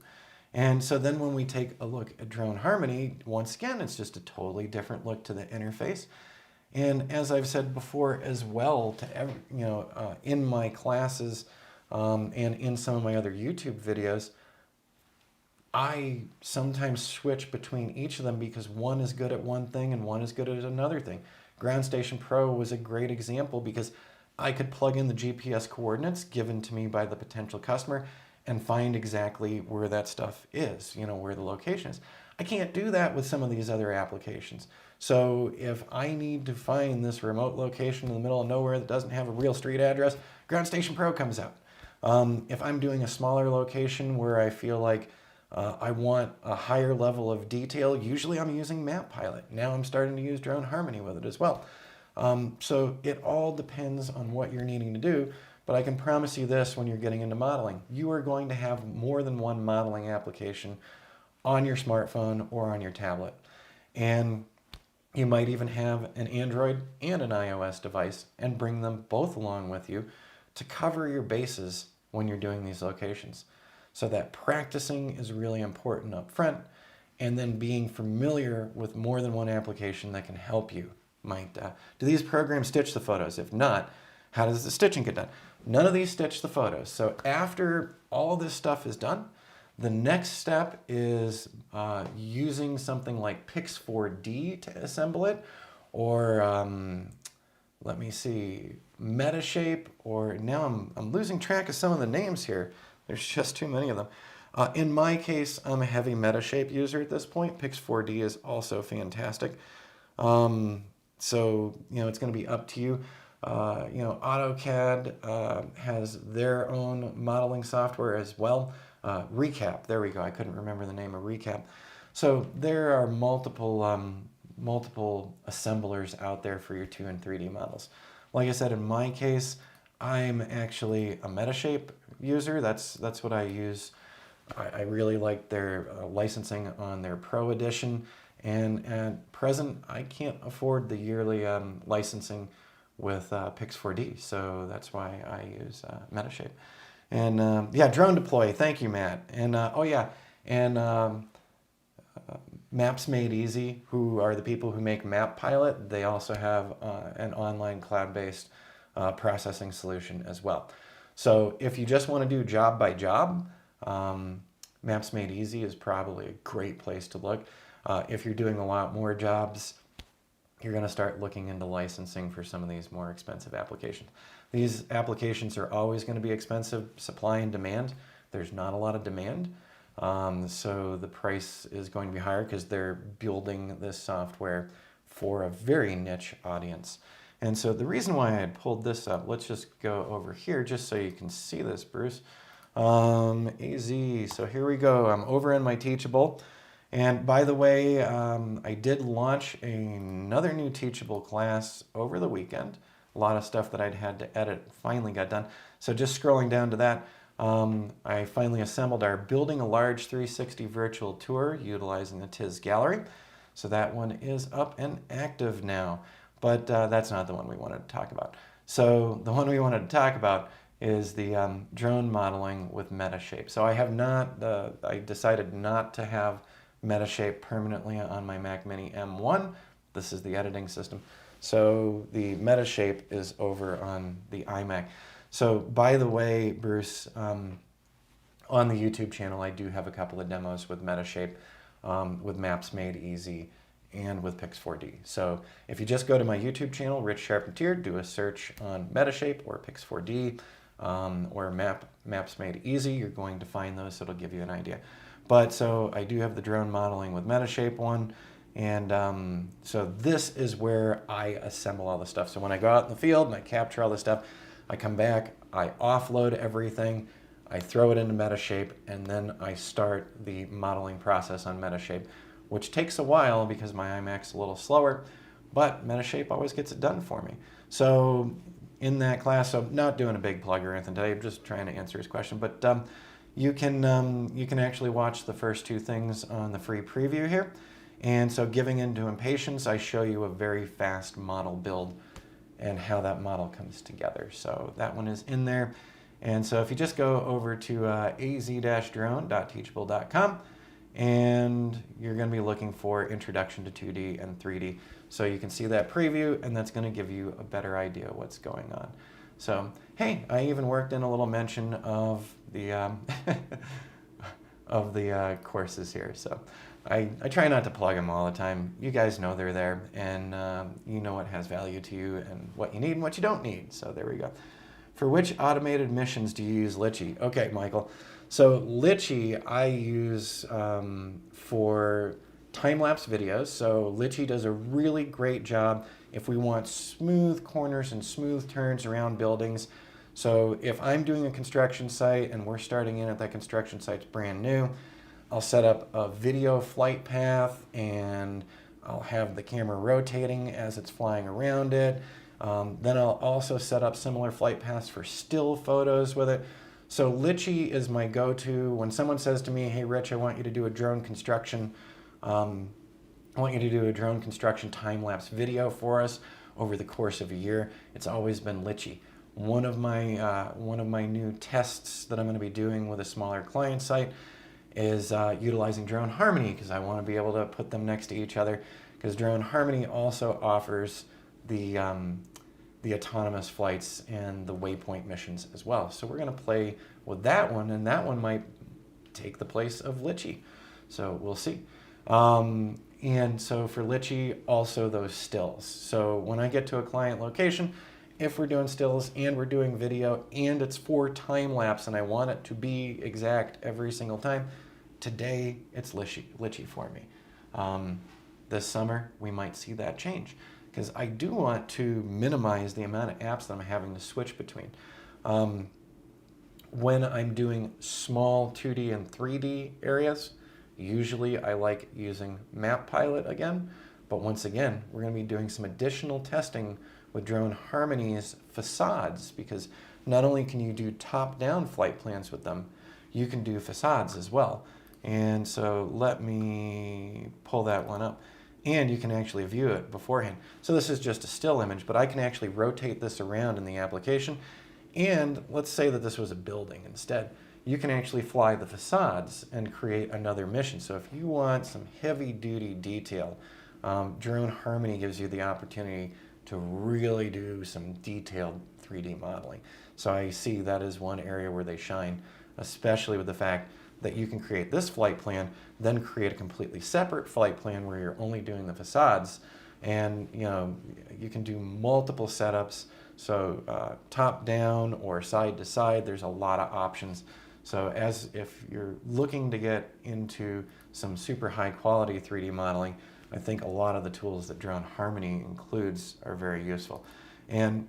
And so then when we take a look at Drone Harmony, once again, it's just a totally different look to the interface. And as I've said before as well, in my classes and in some of my other YouTube videos, I sometimes switch between each of them because one is good at one thing and one is good at another thing. Ground Station Pro was a great example because I could plug in the GPS coordinates given to me by the potential customer and find exactly where that stuff is, where the location is. I can't do that with some of these other applications. So if I need to find this remote location in the middle of nowhere that doesn't have a real street address, Ground Station Pro comes out. If I'm doing a smaller location where I feel like I want a higher level of detail, usually I'm using Map Pilot. Now I'm starting to use Drone Harmony with it as well. So it all depends on what you're needing to do, but I can promise you this when you're getting into modeling. You are going to have more than one modeling application on your smartphone or on your tablet. And you might even have an Android and an iOS device and bring them both along with you to cover your bases when you're doing these locations. So that practicing is really important up front, and then being familiar with more than one application that can help you. Do these programs stitch the photos? If not, how does the stitching get done? None of these stitch the photos. So after all this stuff is done, the next step is using something like Pix4D to assemble it, or let me see, Metashape, or now I'm losing track of some of the names here. There's just too many of them. In my case, I'm a heavy Metashape user at this point. Pix4D is also fantastic. So, it's going to be up to you. AutoCAD has their own modeling software as well. Recap, there we go. I couldn't remember the name of Recap. So there are multiple assemblers out there for your 2 and 3D models. Like I said, in my case, I'm actually a Metashape user. That's what I use. I really like their licensing on their Pro Edition. And at present, I can't afford the yearly licensing with Pix4D. So that's why I use Metashape. And Drone Deploy. Thank you, Matt. And Maps Made Easy, who are the people who make Map Pilot. They also have an online cloud-based processing solution as well. So if you just want to do job by job, Maps Made Easy is probably a great place to look. If you're doing a lot more jobs, you're going to start looking into licensing for some of these more expensive applications. These applications are always going to be expensive, supply and demand. There's not a lot of demand, so the price is going to be higher because they're building this software for a very niche audience. And so the reason why I had pulled this up, let's just go over here just so you can see this, Bruce. AZ, so here we go. I'm over in my Teachable. And by the way, I did launch another new Teachable class over the weekend. A lot of stuff that I'd had to edit finally got done. So just scrolling down to that, I finally assembled our Building a Large 360 Virtual Tour utilizing the TIS Gallery. So that one is up and active now, but that's not the one we wanted to talk about. So the one we wanted to talk about is the drone modeling with Metashape. So I decided not to have Metashape permanently on my Mac Mini M1. This is the editing system. So the Metashape is over on the iMac. So by the way, Bruce, on the YouTube channel, I do have a couple of demos with Metashape, with Maps Made Easy and with Pix4D. So if you just go to my YouTube channel, Rich Charpentier, do a search on Metashape or Pix4D or Maps Made Easy, you're going to find those, so it'll give you an idea. But so I do have the drone modeling with Metashape one, and so this is where I assemble all the stuff. So when I go out in the field and I capture all the stuff, I come back, I offload everything, I throw it into Metashape, and then I start the modeling process on Metashape, which takes a while because my iMac's a little slower, but Metashape always gets it done for me. So in that class, I'm not doing a big plug or anything today, I'm just trying to answer his question, but you can actually watch the first two things on the free preview here. And so giving into impatience, I show you a very fast model build and how that model comes together. So that one is in there. And so if you just go over to az-drone.teachable.com, and you're going to be looking for Introduction to 2D and 3D. So you can see that preview, and that's going to give you a better idea of what's going on. So, hey, I even worked in a little mention of the courses here. So I try not to plug them all the time. You guys know they're there, and you know what has value to you and what you need and what you don't need. So there we go. For which automated missions do you use Litchi? Okay, Michael. So Litchi I use for time-lapse videos. So Litchi does a really great job if we want smooth corners and smooth turns around buildings. So if I'm doing a construction site and we're starting in at that construction site's brand new, I'll set up a video flight path and I'll have the camera rotating as it's flying around it. Then I'll also set up similar flight paths for still photos with it. So Litchi is my go-to. When someone says to me, hey Rich, I want you to do a drone construction, time-lapse video for us over the course of a year, it's always been Litchi. One of my new tests that I'm going to be doing with a smaller client site is utilizing Drone Harmony, because I want to be able to put them next to each other, because Drone Harmony also offers the autonomous flights and the waypoint missions as well. So we're going to play with that one, and that one might take the place of Litchi. So we'll see. And so for Litchi, also those stills. So when I get to a client location, if we're doing stills and we're doing video and it's for time lapse and I want it to be exact every single time, today it's Litchi for me. This summer, we might see that change, because I do want to minimize the amount of apps that I'm having to switch between. When I'm doing small 2D and 3D areas, usually I like using Map Pilot again, but once again, we're going to be doing some additional testing with Drone Harmony's facades, because not only can you do top-down flight plans with them, you can do facades as well. And so let me pull that one up. And you can actually view it beforehand. So this is just a still image, but I can actually rotate this around in the application. And let's say that this was a building instead. You can actually fly the facades and create another mission. So if you want some heavy-duty detail, Drone Harmony gives you the opportunity to really do some detailed 3D modeling. So I see that is one area where they shine, especially with the fact that you can create this flight plan, then create a completely separate flight plan where you're only doing the facades, and you can do multiple setups. So top down or side to side, there's a lot of options. So if you're looking to get into some super high quality 3D modeling, I think a lot of the tools that Drone Harmony includes are very useful. And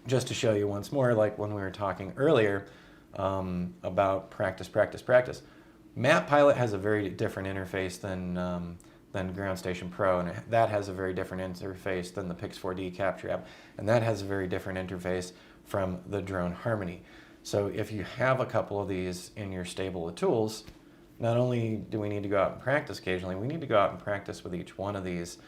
just to show you once more, like when we were talking earlier, about practice. Map Pilot has a very different interface than Ground Station Pro, and that has a very different interface than the Pix4D capture app, and that has a very different interface from the Drone Harmony. So if you have a couple of these in your stable of tools, not only do we need to go out and practice occasionally, we need to go out and practice with each one of these,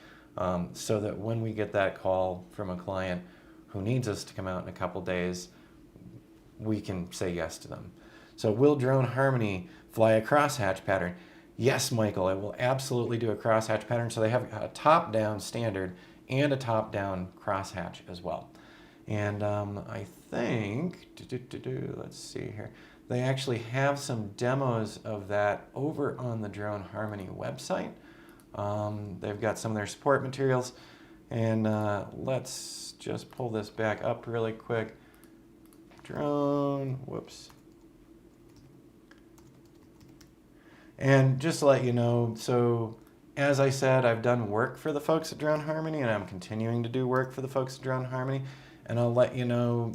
so that when we get that call from a client who needs us to come out in a couple days, we can say yes to them. So will Drone Harmony fly a crosshatch pattern? Yes, Michael, I will absolutely do a crosshatch pattern. So they have a top-down standard and a top-down crosshatch as well. And I think, let's see here, they actually have some demos of that over on the Drone Harmony website. They've got some of their support materials. And let's just pull this back up really quick. Drone, whoops. And just to let you know, so as I said, I've done work for the folks at Drone Harmony, and I'm continuing to do work for the folks at Drone Harmony. And I'll let you know,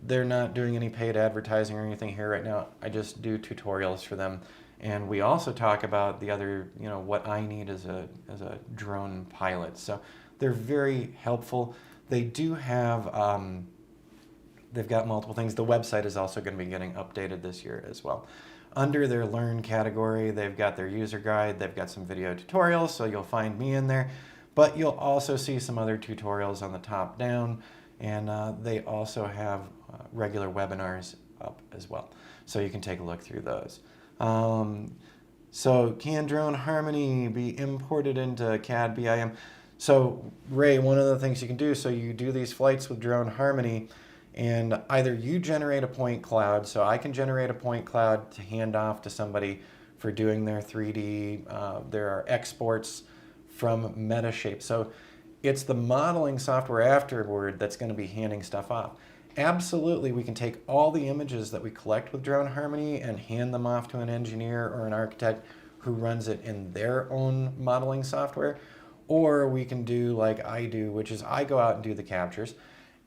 they're not doing any paid advertising or anything here right now. I just do tutorials for them. And we also talk about the other, what I need as a drone pilot. So they're very helpful. They do have, they've got multiple things. The website is also going to be getting updated this year as well. Under their Learn category, they've got their user guide. They've got some video tutorials, so you'll find me in there. But you'll also see some other tutorials on the top down. And they also have regular webinars up as well. So you can take a look through those. So can Drone Harmony be imported into CAD BIM? So Ray, one of the things you can do, so you do these flights with Drone Harmony, and either you generate a point cloud, so I can generate a point cloud to hand off to somebody for doing their 3D. There are exports from Metashape. So it's the modeling software afterward that's going to be handing stuff off. Absolutely, we can take all the images that we collect with Drone Harmony and hand them off to an engineer or an architect who runs it in their own modeling software. Or we can do like I do, which is I go out and do the captures,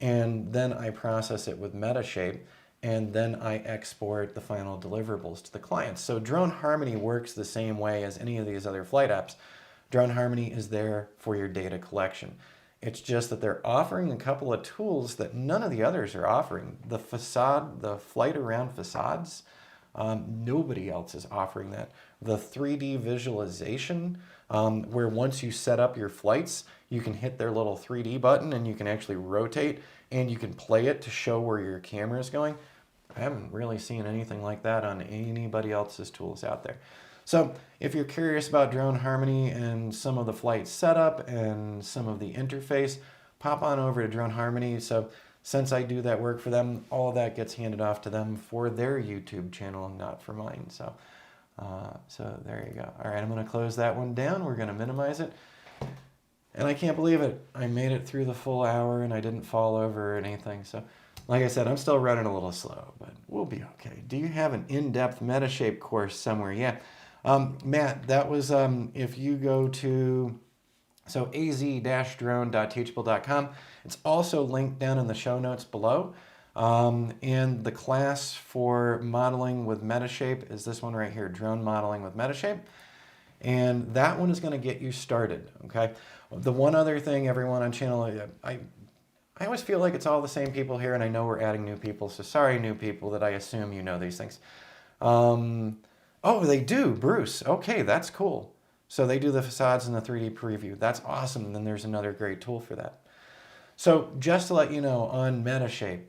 and then I process it with Metashape, and then I export the final deliverables to the client. So Drone Harmony works the same way as any of these other flight apps. Drone Harmony is there for your data collection. It's just that they're offering a couple of tools that none of the others are offering. The facade, the flight around facades, nobody else is offering that. The 3D visualization, where once you set up your flights, you can hit their little 3D button and you can actually rotate and you can play it to show where your camera is going. I haven't really seen anything like that on anybody else's tools out there. So if you're curious about Drone Harmony and some of the flight setup and some of the interface, pop on over to Drone Harmony. So since I do that work for them, all of that gets handed off to them for their YouTube channel, not for mine. So there you go. All right, I'm going to close that one down. We're going to minimize it. And I can't believe it. I made it through the full hour and I didn't fall over or anything. So like I said, I'm still running a little slow, but we'll be okay. Do you have an in-depth Metashape course somewhere? Yeah. Matt, that was, if you go to, so az-drone.teachable.com, it's also linked down in the show notes below. And the class for modeling with Metashape is this one right here, Drone Modeling with Metashape. And that one is going to get you started, okay? The one other thing, everyone on channel, I always feel like it's all the same people here, and I know we're adding new people, so sorry, new people, that I assume you know these things. Oh, they do, Bruce. Okay, that's cool. So they do the facades and the 3D preview. That's awesome. And then there's another great tool for that. So just to let you know, on Metashape,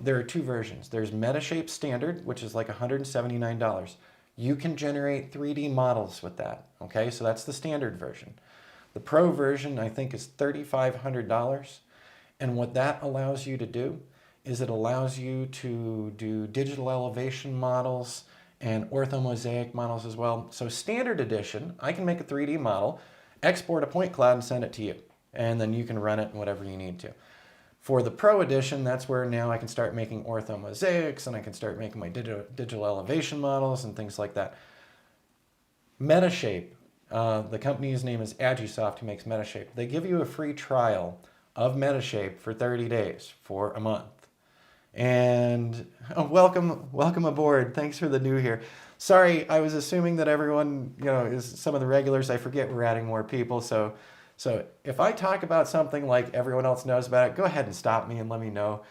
there are two versions. There's Metashape Standard, which is like $179. You can generate 3D models with that. Okay, so that's the standard version. The Pro version, I think, is $3,500. And what that allows you to do is it allows you to do digital elevation models and orthomosaic models as well. So standard edition, I can make a 3D model, export a point cloud and send it to you. And then you can run it in whatever you need to. For the Pro edition, that's where now I can start making orthomosaics and I can start making my digital elevation models and things like that. Metashape, the company's name is Agisoft, who makes Metashape. They give you a free trial of Metashape for 30 days, for a month. And welcome aboard. Thanks for the new here. Sorry, I was assuming that everyone, is some of the regulars. I forget we're adding more people. So if I talk about something like everyone else knows about it, go ahead and stop me and let me know.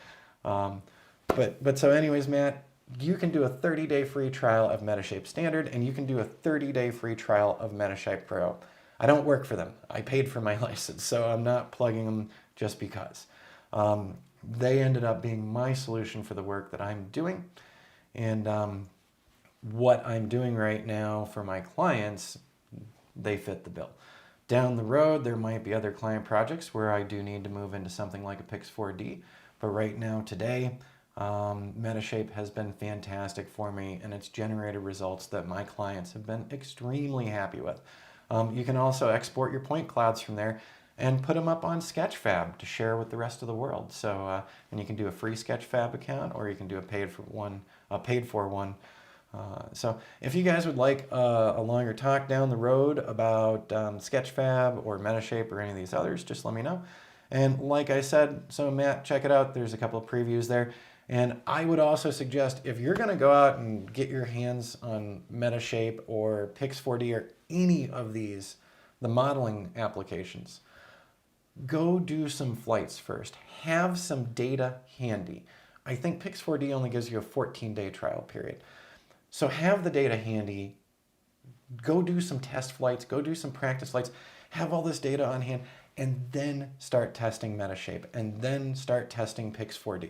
But so anyways, Matt, you can do a 30-day free trial of Metashape Standard, and you can do a 30-day free trial of Metashape Pro. I don't work for them. I paid for my license, so I'm not plugging them just because. They ended up being my solution for the work that I'm doing. And what I'm doing right now for my clients, they fit the bill. Down the road, there might be other client projects where I do need to move into something like a Pix 4D. But right now, today, Metashape has been fantastic for me, and it's generated results that my clients have been extremely happy with. You can also export your point clouds from there and put them up on Sketchfab to share with the rest of the world. So, and you can do a free Sketchfab account, or you can do a paid for one. So if you guys would like a longer talk down the road about Sketchfab or Metashape or any of these others, just let me know. And like I said, so Matt, check it out. There's a couple of previews there. And I would also suggest, if you're going to go out and get your hands on Metashape or Pix4D or any of these, the modeling applications, go do some flights first. Have some data handy. I think Pix4D only gives you a 14-day trial period. So have the data handy. Go do some test flights. Go do some practice flights. Have all this data on hand, and then start testing Metashape, and then start testing Pix4D.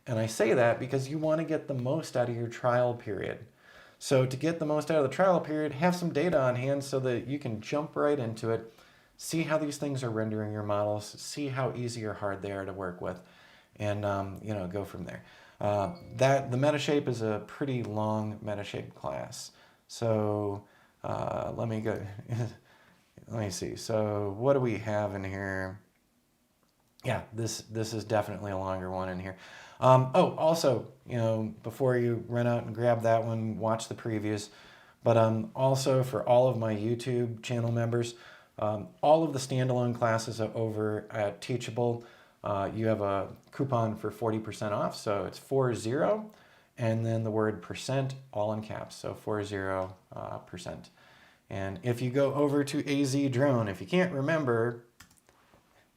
And I say that because you want to get the most out of your trial period. So to get the most out of the trial period, have some data on hand so that you can jump right into it, see how these things are rendering your models, see how easy or hard they are to work with, and go from there. The Metashape is a pretty long Metashape class. So let me go. Let me see. So what do we have in here? Yeah, this is definitely a longer one in here. Also, before you run out and grab that one, watch the previews. But also for all of my YouTube channel members, all of the standalone classes are over at Teachable. You have a coupon for 40% off, so it's 40, and then the word percent, all in caps, so 40%. And if you go over to AZ Drone, if you can't remember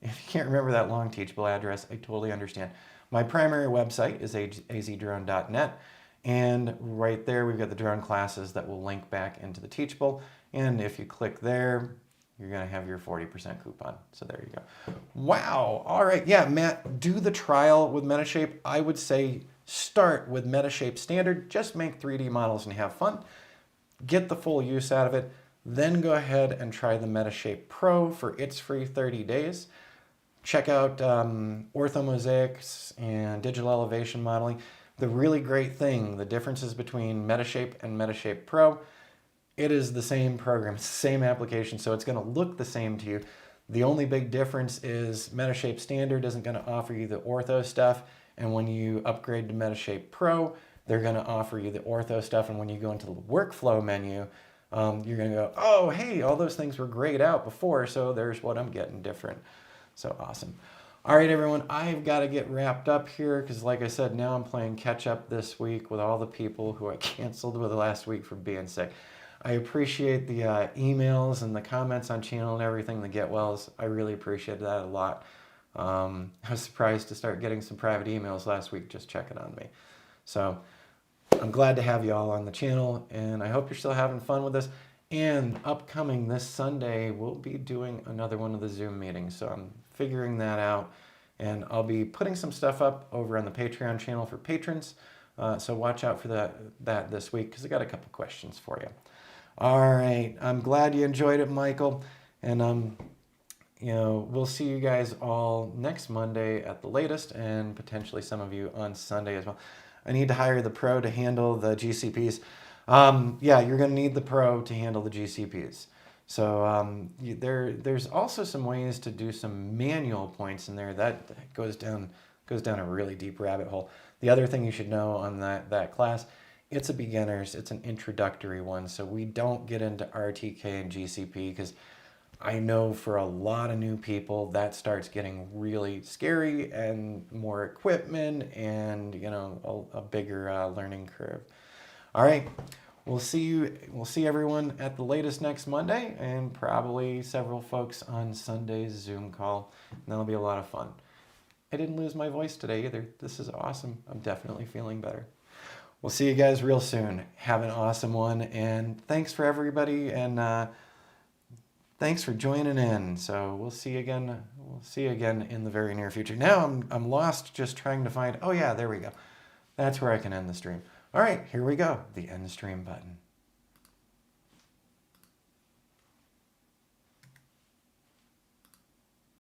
that long Teachable address, I totally understand. My primary website is azdrone.net, and right there we've got the drone classes that will link back into the Teachable. And if you click there, you're going to have your 40% coupon. So there you go. Wow. All right. Yeah, Matt, do the trial with Metashape. I would say start with Metashape Standard. Just make 3D models and have fun. Get the full use out of it. Then go ahead and try the Metashape Pro for its free 30 days. Check out orthomosaics and digital elevation modeling. The really great thing, the differences between Metashape and Metashape Pro, it is the same program, it's the same application, so it's going to look the same to you. The only big difference is Metashape Standard isn't going to offer you the ortho stuff, and when you upgrade to Metashape Pro, they're going to offer you the ortho stuff, and when you go into the workflow menu, you're going to go, oh, hey, all those things were grayed out before, so there's what I'm getting different. So awesome. All right, everyone, I've got to get wrapped up here because, like I said, now I'm playing catch up this week with all the people who I canceled with last week for being sick. I appreciate the emails and the comments on channel and everything, the get wells. I really appreciate that a lot. I was surprised to start getting some private emails last week just checking on me. So I'm glad to have you all on the channel, and I hope you're still having fun with this. And upcoming this Sunday, we'll be doing another one of the Zoom meetings. So I'm figuring that out, and I'll be putting some stuff up over on the Patreon channel for patrons. So watch out for that this week because I got a couple questions for you. All right, I'm glad you enjoyed it, Michael, and we'll see you guys all next Monday at the latest, and potentially some of you on Sunday as well. I need to hire the pro to handle the GCPs. Yeah, you're going to need the pro to handle the GCPs. So there's also some ways to do some manual points in there. That goes down a really deep rabbit hole. The other thing you should know on that class, it's a beginner's, it's an introductory one. So we don't get into RTK and GCP because I know for a lot of new people that starts getting really scary and more equipment and a bigger learning curve. All right, we'll see everyone at the latest next Monday, and probably several folks on Sunday's Zoom call. And that'll be a lot of fun. I didn't lose my voice today either. This is awesome. I'm definitely feeling better. We'll see you guys real soon. Have an awesome one, and thanks for everybody, and thanks for joining in. So we'll see you again. We'll see you again in the very near future. Now I'm lost just trying to find. Oh yeah, there we go. That's where I can end the stream. All right, here we go. The end stream button.